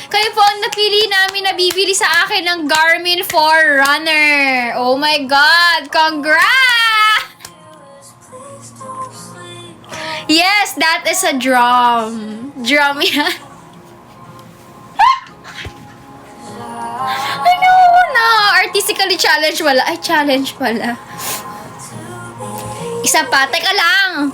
Kayo po ang napili namin na bibili sa akin ng Garmin Forerunner. Oh my God, congrats! please don't sleep. Yes, that is a drum. Drum yan. Ano na? Artistically challenge wala. Ay, challenge pala. Isa pa. Teka lang.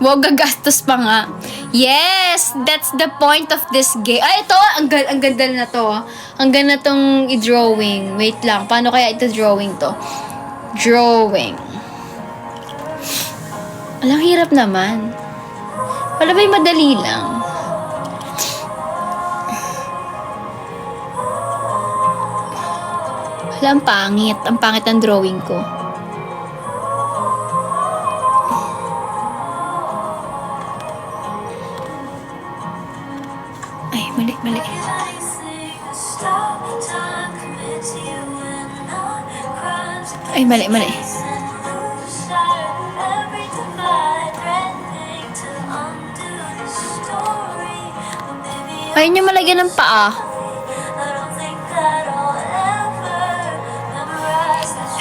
Huwag gagastos pa nga. Yes, that's the point of this game. Ay, ito. Ang ganda na to. Ang ganda tong i-drawing. Wait lang. Paano kaya ito drawing to? Drawing. Alang hirap naman. Wala ba'y madali lang? Wala, ang pangit. Ang pangit ng drawing ko. Ay, mali. Give anything to stop time, commit to you and not crimes. Ay, mali. And lose sight of every divide, threatening to undo the story. But baby, Ayaw niya malagyan ng paa. I don't think that I'll ever memorize this.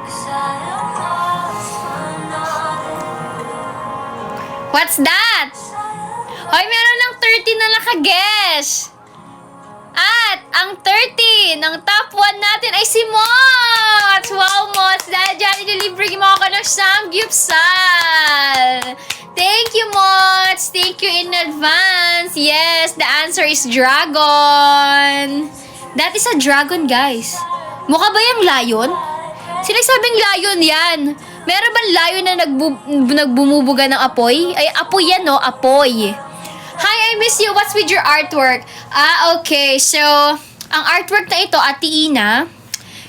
'Cause I am lost, I'm not in. What's that? Hoy, meron ng 30 na nakaguess. At ang 30 ng top 1 natin ay si Mots! Wow, Mots! Dahil dyan, i-deliver mo ako ng samgyupsal. Thank you, Mots! Thank you in advance. Yes, the answer is dragon. That is a dragon, guys. Mukha ba yung lion? Sinagsabing lion yan. Meron bang lion na nagbumubuga ng apoy? Ay, apoy yan, no? Apoy. Hi, I miss you. What's with your artwork? Ah, okay. So, ang artwork na ito, Ate Ina,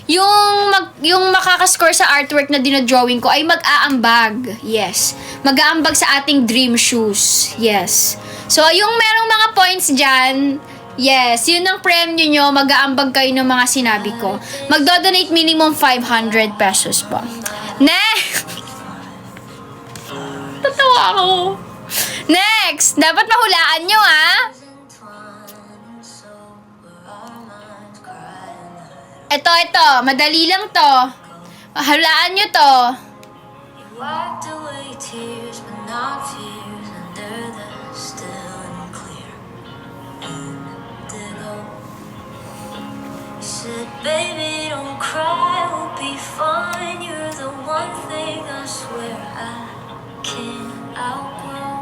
yung makakascore sa artwork na dinodrawing ko ay mag-aambag. Yes. Mag-aambag sa ating dream shoes. Yes. So, yung merong mga points dyan, yes, yun ang premyo nyo. Mag-aambag kayo ng mga sinabi ko. Magdo-donate minimum 500 pesos po. Next! Tatawa ako. Next! Dapat mahulaan nyo, ha? Ito. Madali lang to. Mahulaan nyo to. You wiped away tears, but not fears under the still and clear indigo. You said, baby, don't cry, we'll be be fine. You're the one thing I swear I can't outgrow.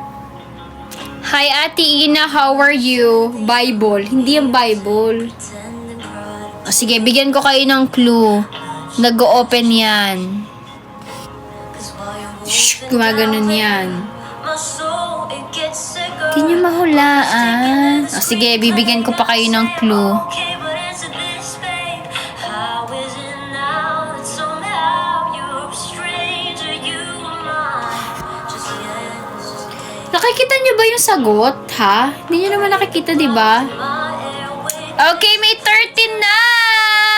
Hi, Ate Ina. How are you? Bible. Hindi yung Bible. Pretend and cry. O, sige, bigyan ko kayo ng clue. Nag-o-open yan. 'Cause while you're Shh, moving gumaganon down, yan. my soul, it gets sicker. Hindi nyo mahulaan. O, sige, bibigyan ko pa kayo ng clue. Okay, but answer this, babe. How is it now that somehow you're a stranger, you are mine? Just yesterday, Nakikita nyo ba yung sagot, ha? Hindi nyo naman nakikita, di ba? my airway. Okay, may 13 na!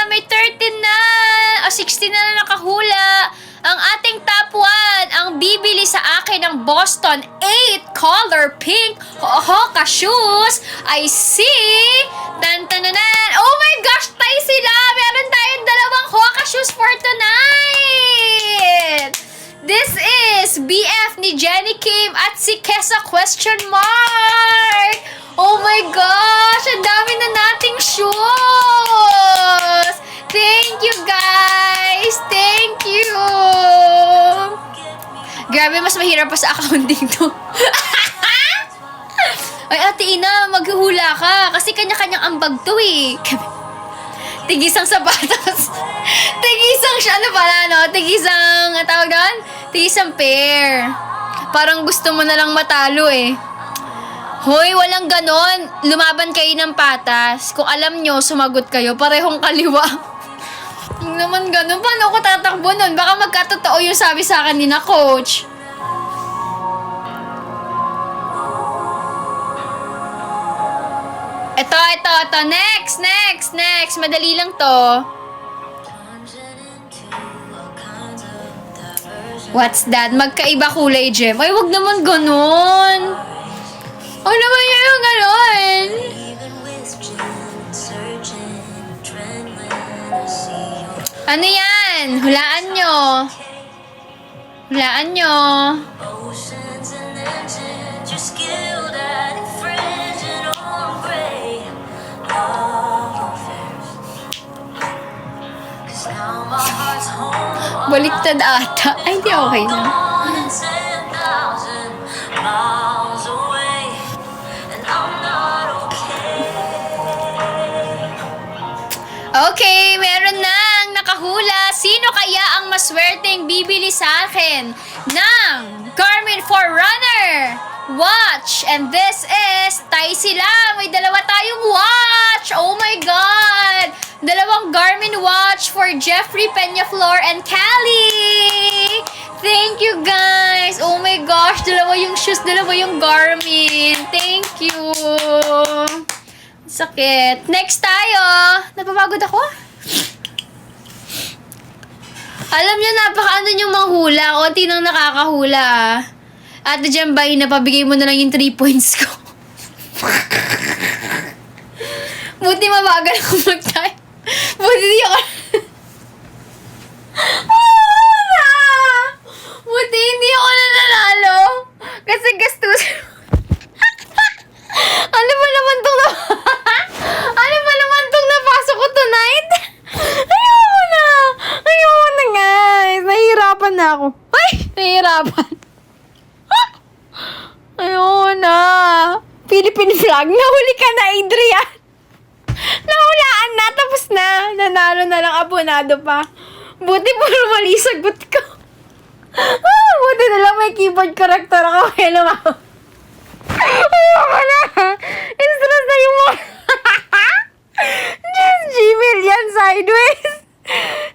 May 13 na! O, 16 na nakahula. Ang ating top 1, ang bibili sa akin ng Boston 8 color pink Hoka shoes ay si... Tan-tananan! Oh my gosh, tayo sila! Meron tayong dalawang Hoka shoes for tonight! This is BF ni Jenny Kim at si Kesa question mark! Oh my gosh! Ang dami na nating shoes! Thank you, guys! Thank you! Grabe, mas mahirap pa sa accounting to. Ay, Ate Ina, maghuhula ka. Kasi kanya-kanyang ambag to eh. Tigisang sapatos. Tigisang siya, ano pala, no? Tigisang, ang tawag doon? Tigisang pair. Parang gusto mo na lang matalo eh. Hoy, walang ganon. Lumaban kayo ng patas. Kung alam nyo, sumagot kayo. Parehong kaliwa. Hindi naman ganon. Paano ako tatakbo nun? Baka magkatotoo yung sabi sa akin ni na coach. Ito. Next. Madali lang to. Plunging into all kinds of diversion. What's that? Magkaiba kulay, Jem. Ay, wag naman ganon. Wag naman yung ganon. Even with gin, surging adrenaline, I see your Ano yan? Hulaan nyo. Hulaan nyo. oceans and engines. You're skilled at infringing on gray affairs. 'Cause now my heart's home. Baliktad ata. Ay, di okay na. Gone and 10,000 miles away, and I'm not okay. Okay, meron nang nakahula. Sino kaya ang maswerteng bibili sa akin ng Garmin Forerunner watch? And this is, tay sila. May dalawa tayong watch. Oh my God. Dalawang Garmin watch for Jeffrey Peñaflor and Callie. Thank you, guys. Oh my gosh. Dalawa yung shoes, dalawa yung Garmin. Thank you. Sakit. Next tayo. Napapagod ako. Alam niyo, napakaano yung manghula. Konti nang nakakahula. Ate Jambay, napabigay mo na lang yung 3 points ko. Buti mabagal ako mag-type. Buti di ako... Buti hindi ako nanalo. Kasi gastos. Ano ba naman tong napasok ko tonight? Ayoko na guys. Nahihirapan na ako. Ay! Nahihirapan. Ayoko na. Philippine flag. Nahuli ka na, Adrian. Nahulaan na. Tapos na. Nanalo na lang. Abonado pa. Buti puro mali sagot ko. Buti na lang may keyboard corrector ako. Hello, mama. Ayoko na. Stress na yung mga... Just Gmail yan, sideways.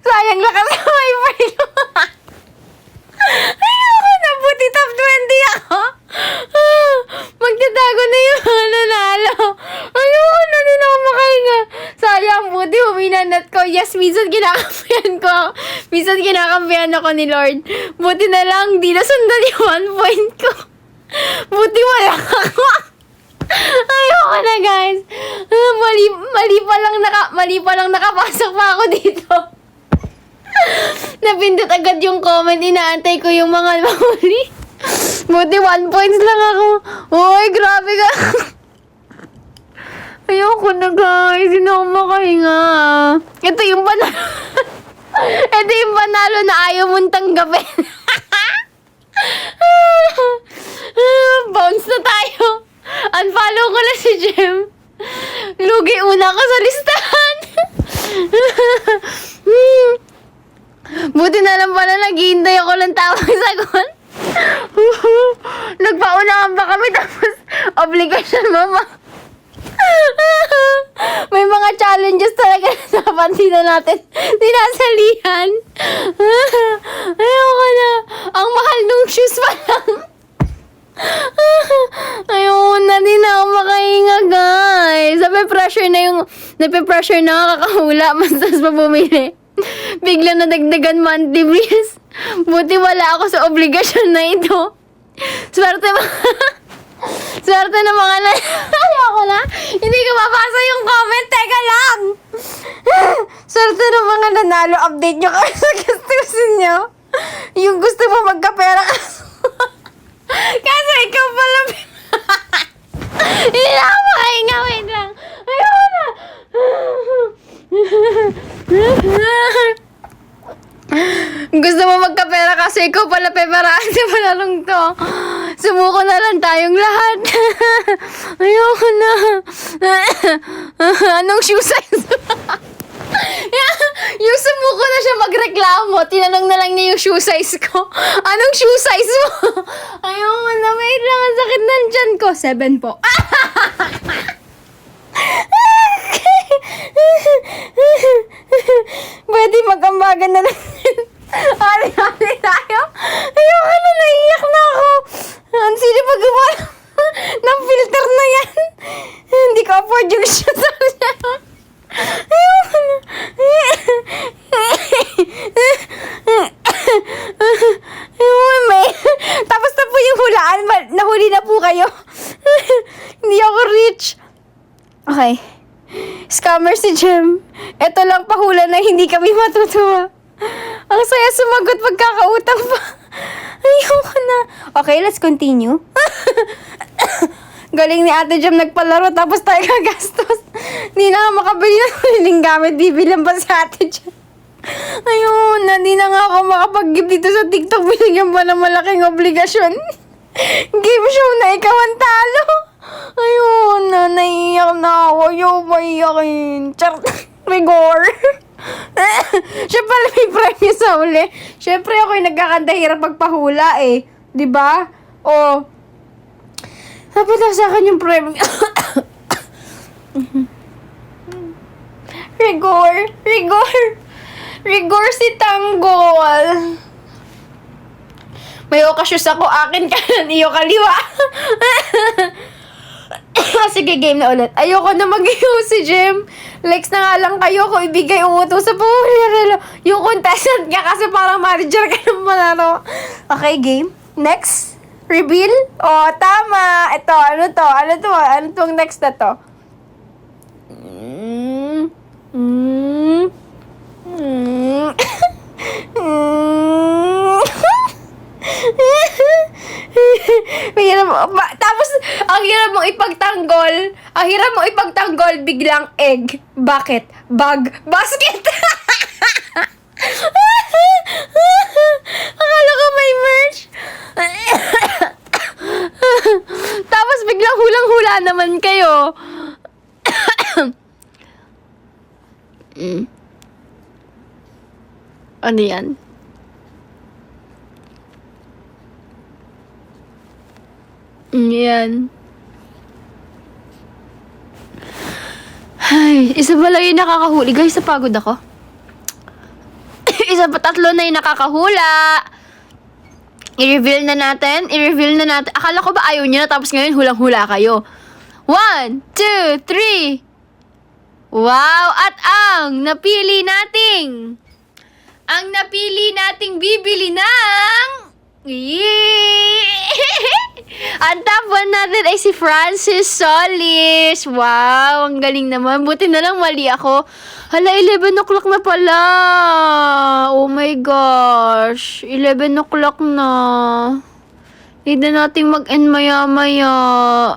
Sayang lakas sa wifi ko. Ayoko na, buti top 20 ako. Magtatago na yung mga nanalo. Ayoko na, din ako makahinga. Sayang, buti huminanat ko. Yes, minsan kinakampihan ko. Minsan kinakampihan ako ni Lord. Buti na lang, di nasundan yung 1 point ko. Buti wala ako. Ayoko na, guys. Mali pa lang nakapasok pa ako dito. Napindot agad yung comment. Inaantay ko yung mga mahuli. Buti 1 points lang ako. Uy, grabe ka. Ayoko na, guys. Hindi ako makahinga. Ito yung panalo. Ito yung panalo na ayaw mong tanggapin. Bounce na tayo. Unfollow ko na si Jem. Lugi una ka sa listahan. Buti na lang pala naghihintay ako ng tawag sagot. Nagpaunahan pa kami tapos obligasyon mama. May mga challenges talaga na dapat di na natin sinasalihan. Ayoko na. Ang mahal nung shoes pa lang. Ayoko na din ako makahinga, guys. Nape-pressure na kakahula. Mas tas pa bumili. Bigla na dagdagan monthly bills. Buti wala ako sa obligasyon na ito. Swerte na mga ayoko na. Hindi ko mabasa yung comment. Teka lang. Swerte ng mga nanalo. Update nyo kayo sa gastusin nyo. Yung gusto mo magkapera kasi ikaw pala. Hindi na ako makahinga. Wait lang. Ayoko na. Gusto mo magkapera kasi ikaw pala peperaan sa palarong to. Sumuko na lang tayong lahat. Ayoko na. Anong shoe size? Yung sumuko na siya magreklamo, tinanong na lang niya yung shoe size ko. Anong shoe size mo? Ayoko na, wait lang, ang sakit ng tiyan ko. 7 po. Pwede mag-ambagan na lang. Hali-hali tayo. Ayoko na, naiiyak na ako. Ang sino pa gumawa ng filter na yan? Hindi ko afford yung shoes. Ayoko na. Tapos na po yung hulaan. Nahuli na po kayo. Hindi ako rich. Okay. Scammer si Jem. Ito lang pahula na hindi kami matutuwa. Ang saya sumagot pagkakautang pa. Ayoko na. Okay, let's continue. Galing ni Ate Jem nagpalaro tapos tayo gagastos. Hindi na nga makabili ng huling gamit. Bibilang pa si Ate Jem. Ayun na, di na nga ako makapag-give dito sa TikTok. Binigyan pa ng malaking obligasyon. Game show na ikaw ang talo. Ayun na, naiiyak na ako. Ayaw maiyakin. Rigor. Siya pala may premyo sa uli. Siyempre ako yung nagkakanta hirap pagpahula eh. Diba? O, dapat na sa akin yung premyo. Rigor si Tanggol. May okasyos ako, akin kanan, iyo kaliwa. Sige, game na ulit. Ayoko na mag-iyo si Jem. Likes na nga lang kayo kung ibigay uto sa pumulirelo. Yung contestant ka kasi parang manager ka ng manalo. Okay, game. Next. Reveal. Oh, tama. Ito, ano to? Ano tong next na to? Tapos, ang hirap mong ipagtanggol, biglang egg. Bakit? Bag. Basket. Akala ko may merch. Tapos, biglang hulang-hula naman kayo. Ano yan? Yan. Ay, isa pa lang yung nakakahuli. Guys, napagod ako. Tatlo na yung nakakahula. I-reveal na natin. Akala ko ba ayaw nyo na tapos ngayon hulang-hula kayo. 1, 2, 3. Wow! At ang napili nating bibili ng... Ang top 1 natin ay si Francis Solis. Wow, ang galing naman. Buti na lang mali ako. Hala, 11 o'clock na pala. Oh my gosh. 11 o'clock na. Hindi na natin mag-end maya-maya.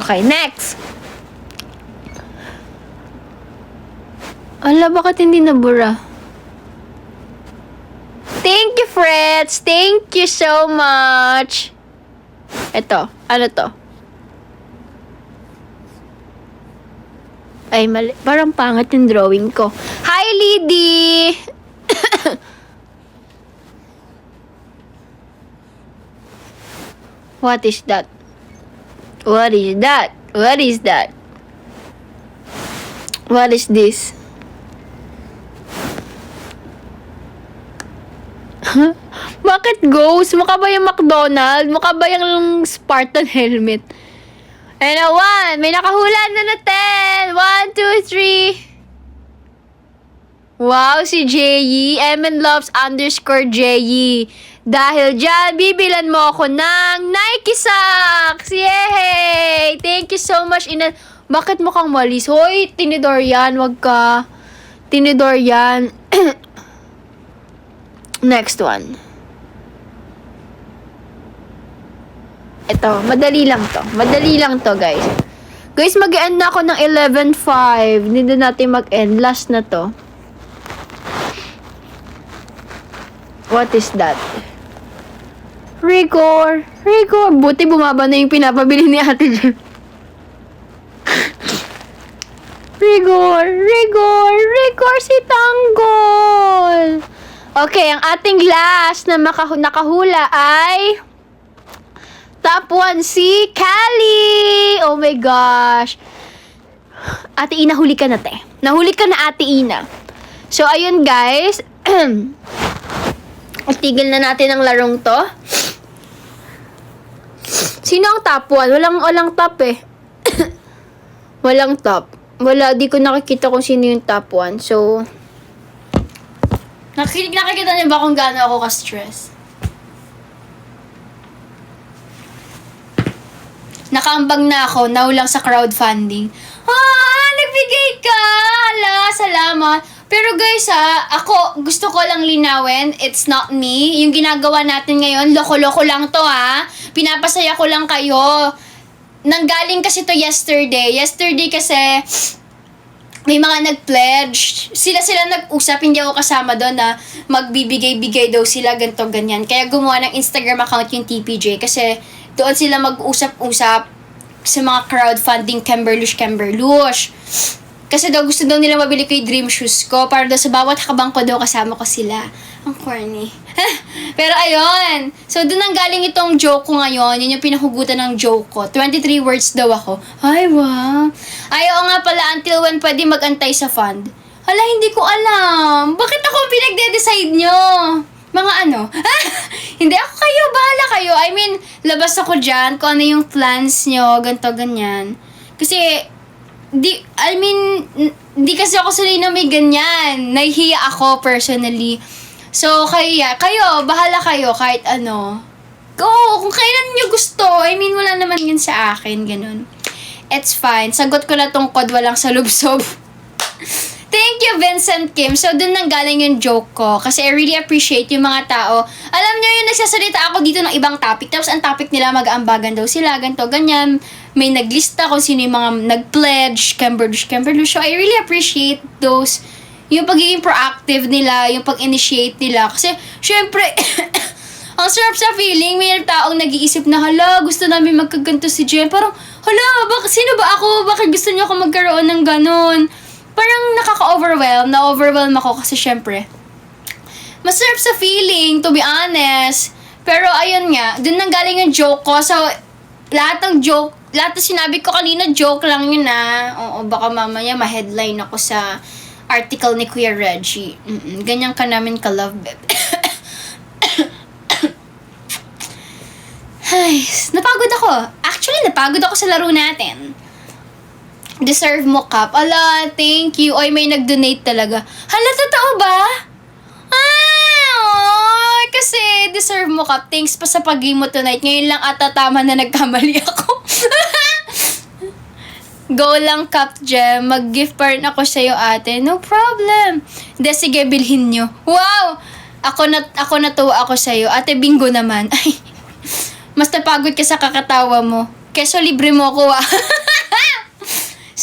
Okay, next. Ala, bakit hindi nabura? Frets. Thank you so much. Ito. Ano to? Ay, mali. Parang pangat yung drawing ko. Hi, Liddy! What is that? What is that? What is that? What is this? Bakit ghost? Mukha ba yung McDonald? Mukha ba yung Spartan helmet? And a 1. May nakahula na 10. 1, 2, 3. Wow, si J.E. MNLoves_J.E. Dahil dyan, bibilan mo ako ng Nike socks! Yay! Thank you so much. Bakit mukhang malis? Hoy, tinidor yan. Wag ka. Tinidor yan. Next one. Ito, madali lang to. Madali lang to, guys. Guys, mag-end na ako ng 11:05. Hindi na natin mag-end. Last na to. What is that? Rigor. Rigor. Buti bumaba na yung pinapabili ni ate dyan. Rigor. Rigor. Rigor si Tanggol. Okay, ang ating last na nakahula ay top 1 si Callie. Oh my gosh. Ate Ina, huli ka na, te. Nahuli ka na, Ate Ina. So, ayun guys. Tigil na natin ang larong to. Sino ang top 1? Walang top eh. Walang top. Wala, di ko nakikita kung sino yung top 1. So, nakikita niyo ba kung gaano ako ka-stress? Nakaambag na ako, naulang sa crowdfunding. Nagbigay ka! Hala, salamat. Pero guys ako, gusto ko lang linawin, it's not me. Yung ginagawa natin ngayon, loko-loko lang to Pinapasaya ko lang kayo. Nanggaling kasi to yesterday. Yesterday kasi, may mga nag-pledge. Sila nag-usap, hindi ako kasama doon na magbibigay-bigay daw sila, ganto ganyan. Kaya gumawa ng Instagram account yung TPJ kasi doon sila mag-usap-usap sa mga crowdfunding Kimberlush. Kasi daw gusto daw nila mabili ko yung dream shoes ko para daw sa bawat hakabang ko daw kasama ko sila. Ang corny. Pero ayun. So doon ang galing itong joke ko ngayon. Yun yung pinahugutan ng joke ko. 23 words daw ako. Ay, wow. Ayaw nga pala until when pwede mag-antay sa fund. Hala, hindi ko alam. Bakit ako pinagde-decide nyo? Mga ano? Hindi ako kayo. Bahala kayo. I mean, labas ako dyan kung ano yung plans nyo. Ganto, ganyan. Kasi, di kasi ako sanay na may ganyan. Nahihiya ako personally. So, kayo, bahala kayo kahit ano. Go, kung kailan nyo gusto. I mean, wala naman yun sa akin, ganun. It's fine. Sagot ko na tong kod, walang salubsob. Thank you, Vincent Kim. So, dun nang galing yung joke ko. Kasi I really appreciate yung mga tao. Alam nyo yung nagsasalita ako dito ng ibang topic. Tapos, ang topic nila, mag-aambagan daw sila. Ganto, ganyan. May naglista kung sino yung mga nag-pledge. Kimberlush. So, I really appreciate those. Yung pagiging proactive nila. Yung pag-initiate nila. Kasi, syempre, ang sarap sa feeling. May taong nag-iisip na, hala, gusto namin magkaganto si Jen. Parang, hala, sino ba ako? Bakit gusto niyo ako magkaroon ng ganon? Parang nakaka-overwhelm. Na-overwhelm ako kasi syempre, masarap sa feeling, to be honest. Pero ayun nga, dun nang galing yung joke ko. So, lahat ng sinabi ko kanina, joke lang yun Oo, baka mamaya ma-headline ako sa article ni Kuya Reggie. Ganyan ka namin ka-love, beb. Ay, napagod ako. Actually, napagod ako sa laro natin. Deserve mo, Kap. Ala, thank you. Oy, may nag-donate talaga. Hala, totoo ba? Kasi deserve mo, Kap. Thanks pa sa pag-game mo tonight. Ngayon lang ata tama na nagkamali ako. Go lang, Kap Jem. Mag-gift pa rin ako sa'yo, ate. No problem. Hindi, sige, bilhin nyo. Wow! Ako natuwa ako sa'yo. Ate, bingo naman. Ay, mas napagod ka sa kakatawa mo. Keso libre mo ako,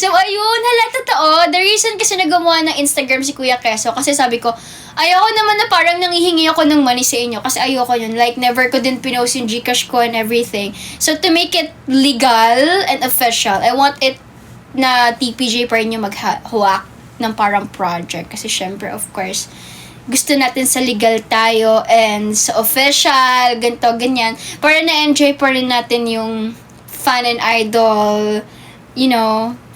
So, ayun, hala, totoo. The reason kasi nagawa ng Instagram si Kuya Keso, kasi sabi ko, ayoko naman na parang nangihingi ako ng money sa inyo kasi ayoko yun. Like, never ko din pinost yung Gcash ko and everything. So, to make it legal and official, I want it na TPJ pa rin yung maghuwak ng parang project. Kasi syempre, of course, gusto natin sa legal tayo and sa official, ganito, ganyan. Para na-enjoy pa rin natin yung fan and idol,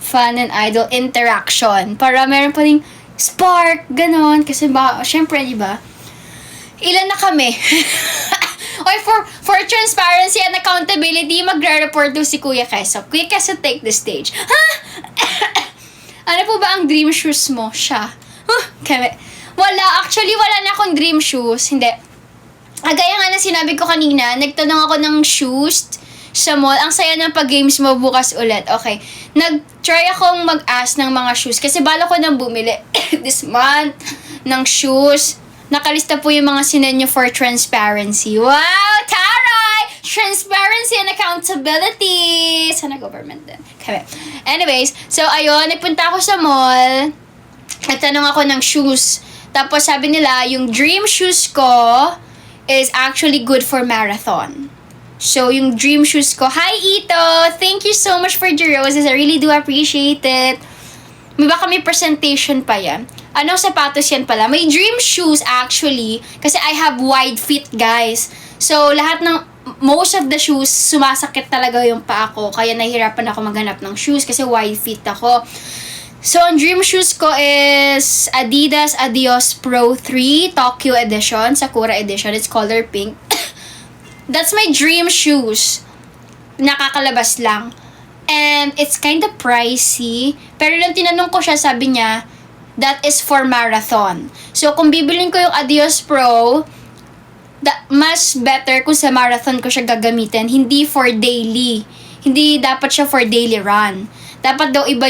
fan and idol interaction. Para meron pa rin spark, ganon. Kasi syempre, di ba? Ilan na kami? Okay, for transparency and accountability, magre-report do si Kuya Keso. Kuya Keso, take the stage. Ha? Ano po ba ang dream shoes mo? Siya. Actually, wala na akong dream shoes. Hindi. Gaya nga na sinabi ko kanina, nagtanong ako ng shoes sa mall. Ang saya ng pag-games mo bukas ulit. Okay. Nag-try akong mag-ask ng mga shoes kasi bala ko nang bumili this month ng shoes. Nakalista po yung mga sinenyo for transparency. Wow! Taray! Transparency and accountability! Sana government din. Okay. Anyways, so ayun, nagpunta ako sa mall. Nagtanong ako ng shoes. Tapos sabi nila, yung dream shoes ko is actually good for marathon. So, yung dream shoes ko, hi Ito! Thank you so much for the roses. I really do appreciate it. May baka may presentation pa yan. Anong sapatos yan pala? May dream shoes actually. Kasi I have wide feet, guys. So, most of the shoes, sumasakit talaga yung paa ko. Kaya nahihirapan ako maghanap ng shoes kasi wide feet ako. So, ang dream shoes ko is Adidas Adios Pro 3 Tokyo Edition, Sakura Edition. It's color pink. That's my dream shoes. Nakakalabas lang. And it's kind of pricey. Pero nung tinanong ko siya, sabi niya, that is for marathon. So, kung bibilin ko yung Adios Pro, mas better kung sa marathon ko siya gagamitin. Hindi for daily. Hindi dapat siya for daily run. Dapat daw iba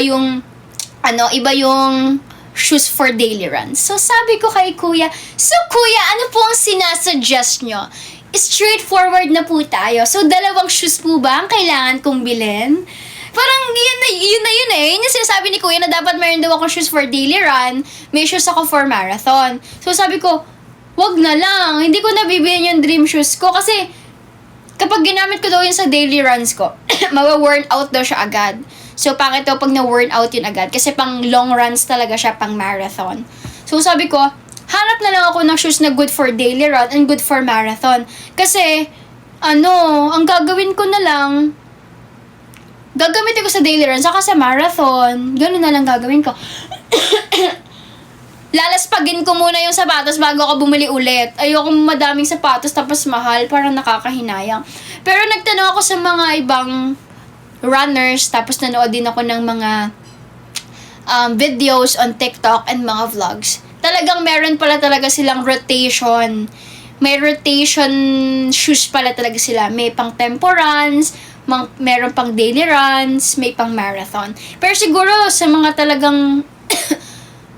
yung shoes for daily run. So, sabi ko kay Kuya, Kuya, ano po ang sinasuggest nyo? Straightforward na po tayo. So, dalawang shoes po ba ang kailangan kong bilhin? Parang yun na yun eh. Yun yung sinasabi ni Kuya na dapat meron daw ako shoes for daily run, may shoes ako for marathon. So, sabi ko, wag na lang. Hindi ko nabibili yung dream shoes ko kasi kapag ginamit ko daw yun sa daily runs ko, mawa-worn out daw siya agad. So, pangit daw pag na-worn out yun agad kasi pang long runs talaga siya, pang marathon. So, sabi ko, hanap na lang ako ng shoes na good for daily run and good for marathon. Kasi, ang gagawin ko na lang, gagamitin ko sa daily run, saka sa marathon. Ganun na lang gagawin ko. Lalaspagin ko muna yung sapatos bago ako bumili ulit. Ayoko madaming sapatos tapos mahal. Parang nakakahinayang. Pero nagtanong ako sa mga ibang runners. Tapos nanood din ako ng mga videos on TikTok and mga vlogs. Talagang meron pala talaga silang rotation. May rotation shoes pala talaga sila. May pang tempo runs, meron pang daily runs, may pang marathon. Pero siguro sa mga talagang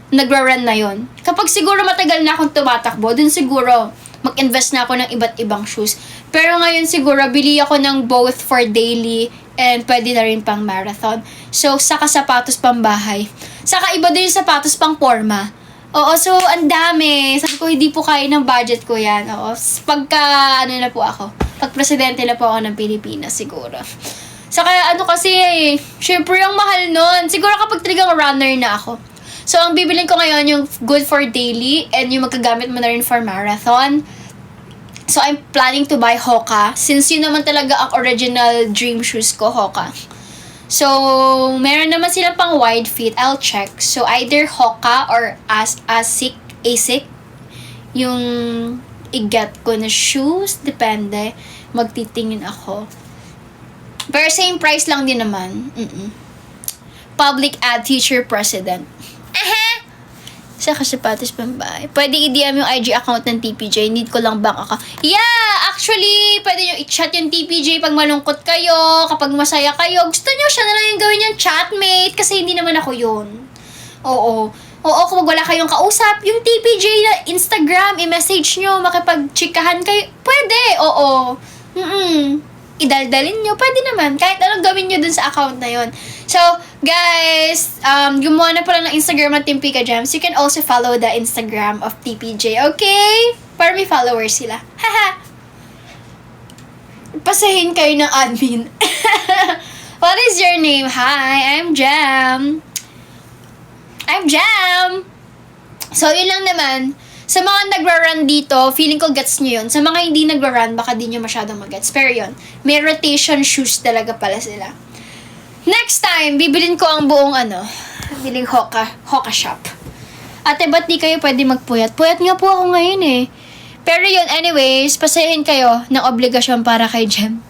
nagra-run na yon, kapag siguro matagal na akong tumatakbo, dun siguro mag-invest na ako ng iba't ibang shoes. Pero ngayon siguro bili ako ng both for daily and pwede na rin pang marathon. So, saka sapatos pang bahay. Saka iba din yung sapatos pang forma. Oo, so ang dami. Sabi ko, hindi po kaya ng budget ko yan. Oo, pagka, na po ako. Pag presidente na po ako ng Pilipinas, siguro. Saka kasi, syempre yung mahal nun. Siguro kapag talagang runner na ako. So, ang bibilin ko ngayon yung good for daily and yung magagamit mo na rin for marathon. So, I'm planning to buy Hoka. Since yun naman talaga ang original dream shoes ko, Hoka. So, meron naman silang pang wide feet. I'll check. So, either Hoka or ASIC. Yung i-get ko na shoes. Depende. Magtitingin ako. Pero same price lang din naman. Public ad teacher president. Saka sapatos pambahay. Pwede i-DM yung IG account ng TPJ. Need ko lang bank account. Yeah! Actually, pwede nyo i-chat yung TPJ pag malungkot kayo, kapag masaya kayo. Gusto nyo, siya na lang yung gawin yung chatmate kasi hindi naman ako yun. Oo, kung wala kayong kausap, yung TPJ na Instagram, i-message nyo, makipag-chikahan kayo. Pwede, oo. idaldalin nyo, pwede naman. Kahit anong gawin nyo dun sa account na yon. So, guys, gumawa na pala ng Instagram at Team Pika Jams. You can also follow the Instagram of TPJ, okay? Para may followers sila. Haha! Pasahin kayo ng admin. What is your name? Hi, I'm Jam. So, yun lang naman. Sa mga nagra-run dito, feeling ko gets nyo yun. Sa mga hindi nagra-run, baka di nyo masyadong mag-gets. Pero yun, may rotation shoes talaga pala sila. Next time, bibilin ko ang buong biling Hoka shop. Ate, ba't di kayo pwede magpuyat? Puyat nga po ako ngayon eh. Pero yun, anyways, pasayahin kayo ng obligasyon para kay Jem.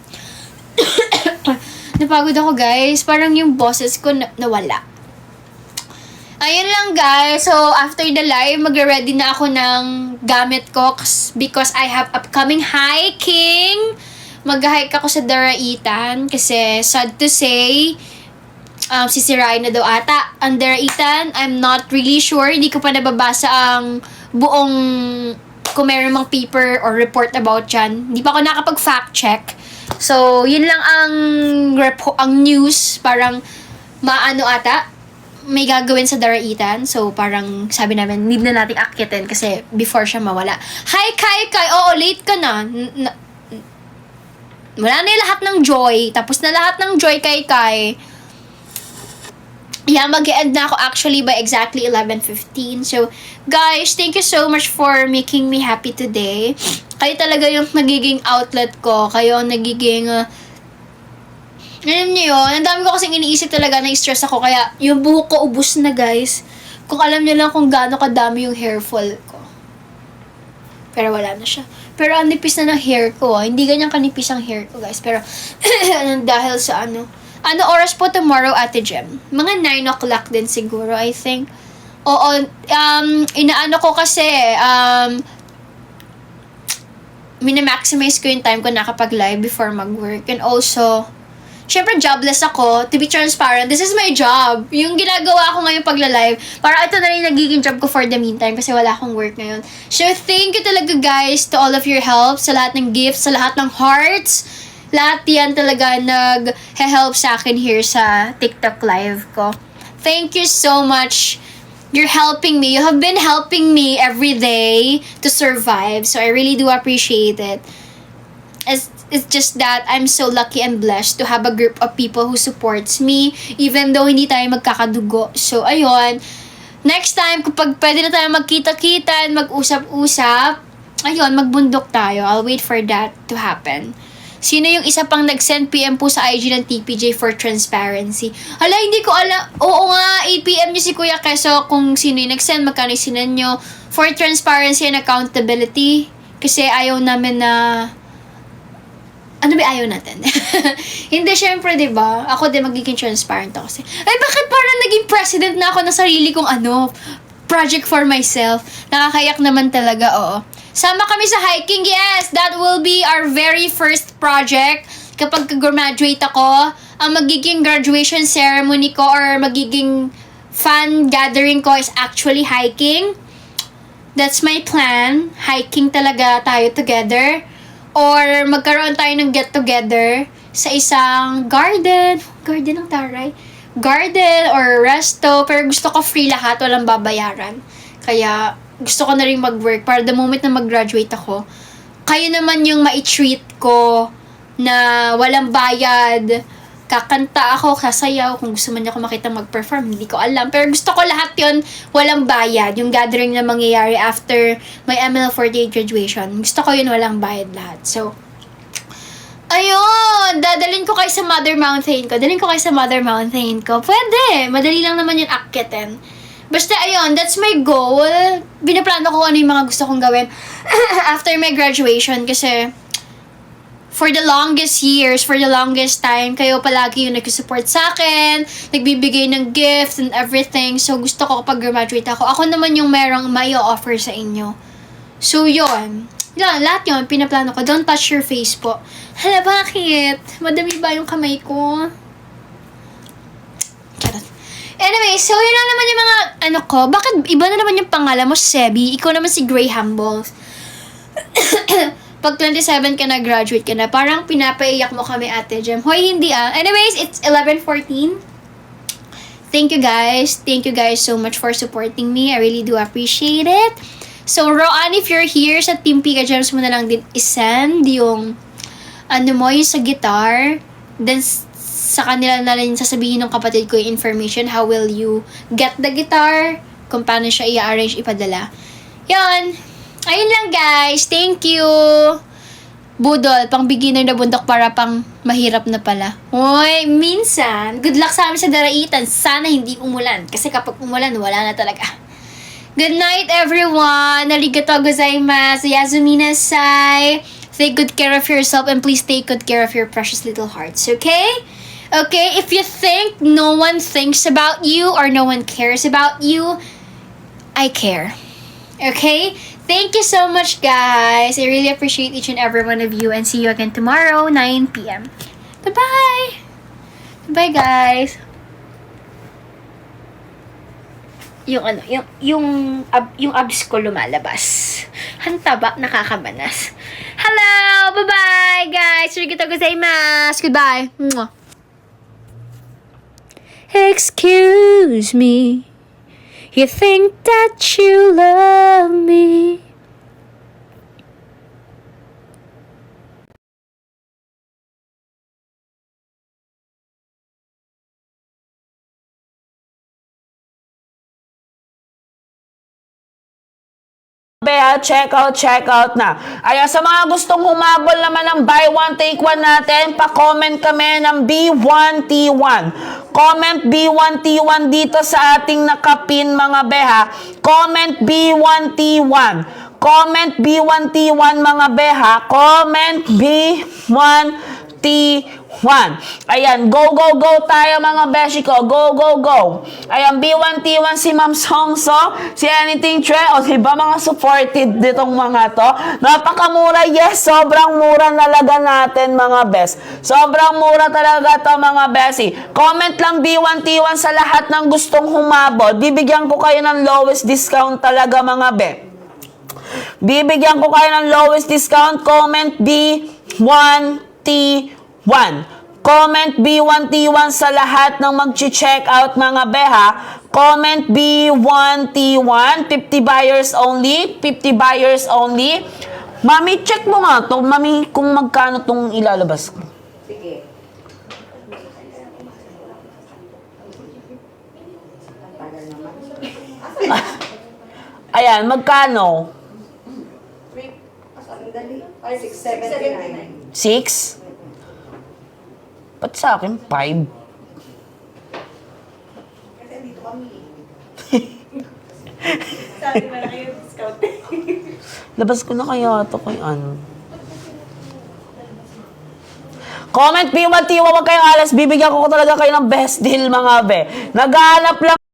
Napagod ako, guys. Parang yung boses ko nawala. Ayun lang, guys. So, after the live, magre-ready na ako ng gamit ko because I have upcoming hiking. Mag-hike ako sa Daraitan kasi sad to say, sisirain na daw ata ang Daraitan. I'm not really sure. Hindi ko pa nababasa ang buong kung meron mang paper or report about yan. Hindi pa ako nakapag-fact check. So, yun lang ang news. Parang maano ata may gagawin sa Daraitan. So, parang sabi namin, need na nating akitin kasi before siya mawala. Hi, Kai! Oo, late ka na. Wala na yung lahat ng joy. Tapos na lahat ng joy Kai. Yeah, mag-e-end na ako actually by exactly 11:15. So, guys, thank you so much for making me happy today. Kayo talaga yung nagiging outlet ko. Kayo ang nagiging alam niyo yun, ang dami ko kasing iniisip talaga, na-stress ako, kaya yung buhok ko ubus na, guys. Kung alam niyo lang kung gaano kadami yung hair fall ko. Pero wala na siya. Pero ang nipis na ng hair ko, hindi ganyan kanipis ang hair ko, guys. Pero dahil sa ano oras po tomorrow, Ate Jem? Mga 9 o'clock din siguro, I think. Oo, inaano ko kasi, minamaximize ko yung time ko nakapag-live before mag-work. And also, syempre, jobless ako. To be transparent, this is my job. Yung ginagawa ko ngayon pagla-live, para ito na rin nagiging job ko for the meantime kasi wala akong work ngayon. So, thank you talaga, guys, to all of your help, sa lahat ng gifts, sa lahat ng hearts. Lahat yan talaga nag-help sa akin here sa TikTok live ko. Thank you so much. You're helping me. You have been helping me every day to survive. So, I really do appreciate it. It's just that I'm so lucky and blessed to have a group of people who supports me even though hindi tayo magkakadugo. So, ayun. Next time, kapag pwede na tayo magkita-kita and mag-usap-usap, ayun, magbundok tayo. I'll wait for that to happen. Sino yung isa pang nag-send PM po sa IG ng TPJ for transparency? Hala, hindi ko alam. Oo nga, i-PM nyo si Kuya Keso kung sino yung nag-send, magkano yung sinan nyo. For transparency and accountability. Kasi ayaw namin na ano ba ayaw natin? Hindi, syempre, diba? Ako din magiging transparent ako kasi, ay, bakit parang naging president na ako ng sarili kong project for myself? Nakakayak naman talaga, oo. Sama kami sa hiking, yes! That will be our very first project. Kapag graduate ako, ang magiging graduation ceremony ko or magiging fan gathering ko is actually hiking. That's my plan. Hiking talaga tayo together. Or magkaroon tayo ng get-together sa isang garden ng taray. Garden or resto. Pero gusto ko free lahat, walang babayaran. Kaya gusto ko na rin mag-work para the moment na mag-graduate ako, kayo naman yung ma-treat ko na walang bayad. Kakanta ako, kasayaw. Kung gusto man niya ako makita mag-perform, hindi ko alam. Pero gusto ko lahat yon walang bayad. Yung gathering na mangyayari after my ML48 graduation. Gusto ko yun walang bayad lahat. So, ayun! Dadalhin ko kayo sa Mother Mountain ko. Dalhin ko kayo sa Mother Mountain ko. Pwede! Madali lang naman yung akitin. Basta, ayun, that's my goal. Binaplano ko ano yung mga gusto kong gawin after my graduation kasi for the longest years, for the longest time, kayo palagi yung nag-support sa akin, nagbibigay ng gifts and everything. So, gusto ko kapag graduate ako naman yung merong may offer sa inyo. So, yun. Lahat yun, pinaplano ko. Don't touch your face po. Hala, bakit? Madami ba yung kamay ko? Charot. Anyway, so yun lang naman yung mga Bakit iba na naman yung pangalan mo, Sebi? Ikaw naman si Grey Humbles. pag 27 ka na, graduate ka na. Parang pinapaiyak mo kami, Ate Jem. Hoy, hindi ah. Anyways, it's 11:14. Thank you guys. Thank you guys so much for supporting me. I really do appreciate it. So, Roan, if you're here sa Team Pika Gems mo na lang din isend yung yung sa guitar. Then, sa kanila na rin sasabihin ng kapatid ko yung information. How will you get the guitar? Kung paano siya i-arrange, ipadala. Yun. Ayun lang, guys. Thank you. Budol, pang beginner na bundok para pang mahirap na pala. Hoy, minsan, good luck sa amin sa daraitan. Sana hindi umulan. Kasi kapag umulan, wala na talaga. Good night, everyone. Arigatou gozaimasu. Yasuminasai. Take good care of yourself and please take good care of your precious little hearts, okay? Okay, if you think no one thinks about you or no one cares about you, I care. Okay? Thank you so much, guys. I really appreciate each and every one of you and see you again tomorrow, 9 p.m. Bye-bye! Bye, guys! Yung abs ko lumalabas. Hantaba, nakakabanas. Hello! Bye-bye, guys! Arigatou gozaimasu! Goodbye! Mwah. Excuse me, you think that you love me? Beha, check out na. Ayan, sa mga gustong humabol naman ng buy one, take one natin, pa-comment kami ng B1T1. Comment B1T1 dito sa ating nakapin, mga beha. Comment B1T1. Comment B1T1, mga beha. Comment B1T1. Ayan, go tayo, mga beshi ko. Go. Ayan, B1T1 si Ma'am Songso, si Anything Tre, o diba mga supported ditong mga to? Napakamura, yes, sobrang mura talaga natin, mga best. Sobrang mura talaga to, mga beshi. Comment lang B1T1 sa lahat ng gustong humabot. Bibigyan ko kayo ng lowest discount talaga, mga be. Bibigyan ko kayo ng lowest discount. Comment B1T1. Comment B1T1 sa lahat ng mag-check out, mga beha. Comment B1T1. 50 buyers only. 50 buyers only. Mami, check mo nga to. Mami, kung magkano tong ilalabas ko. Sige. Ayan, magkano? Sandali. 679. 6? Ba't sa akin 5? Kasi dito kami. Sabi mo na kayo discount. Labas ko na kaya ito kay ano. Comment B1T1, wag kayong alas. Bibigyan ko talaga kayo ng best deal, mga be. Naghahanap lang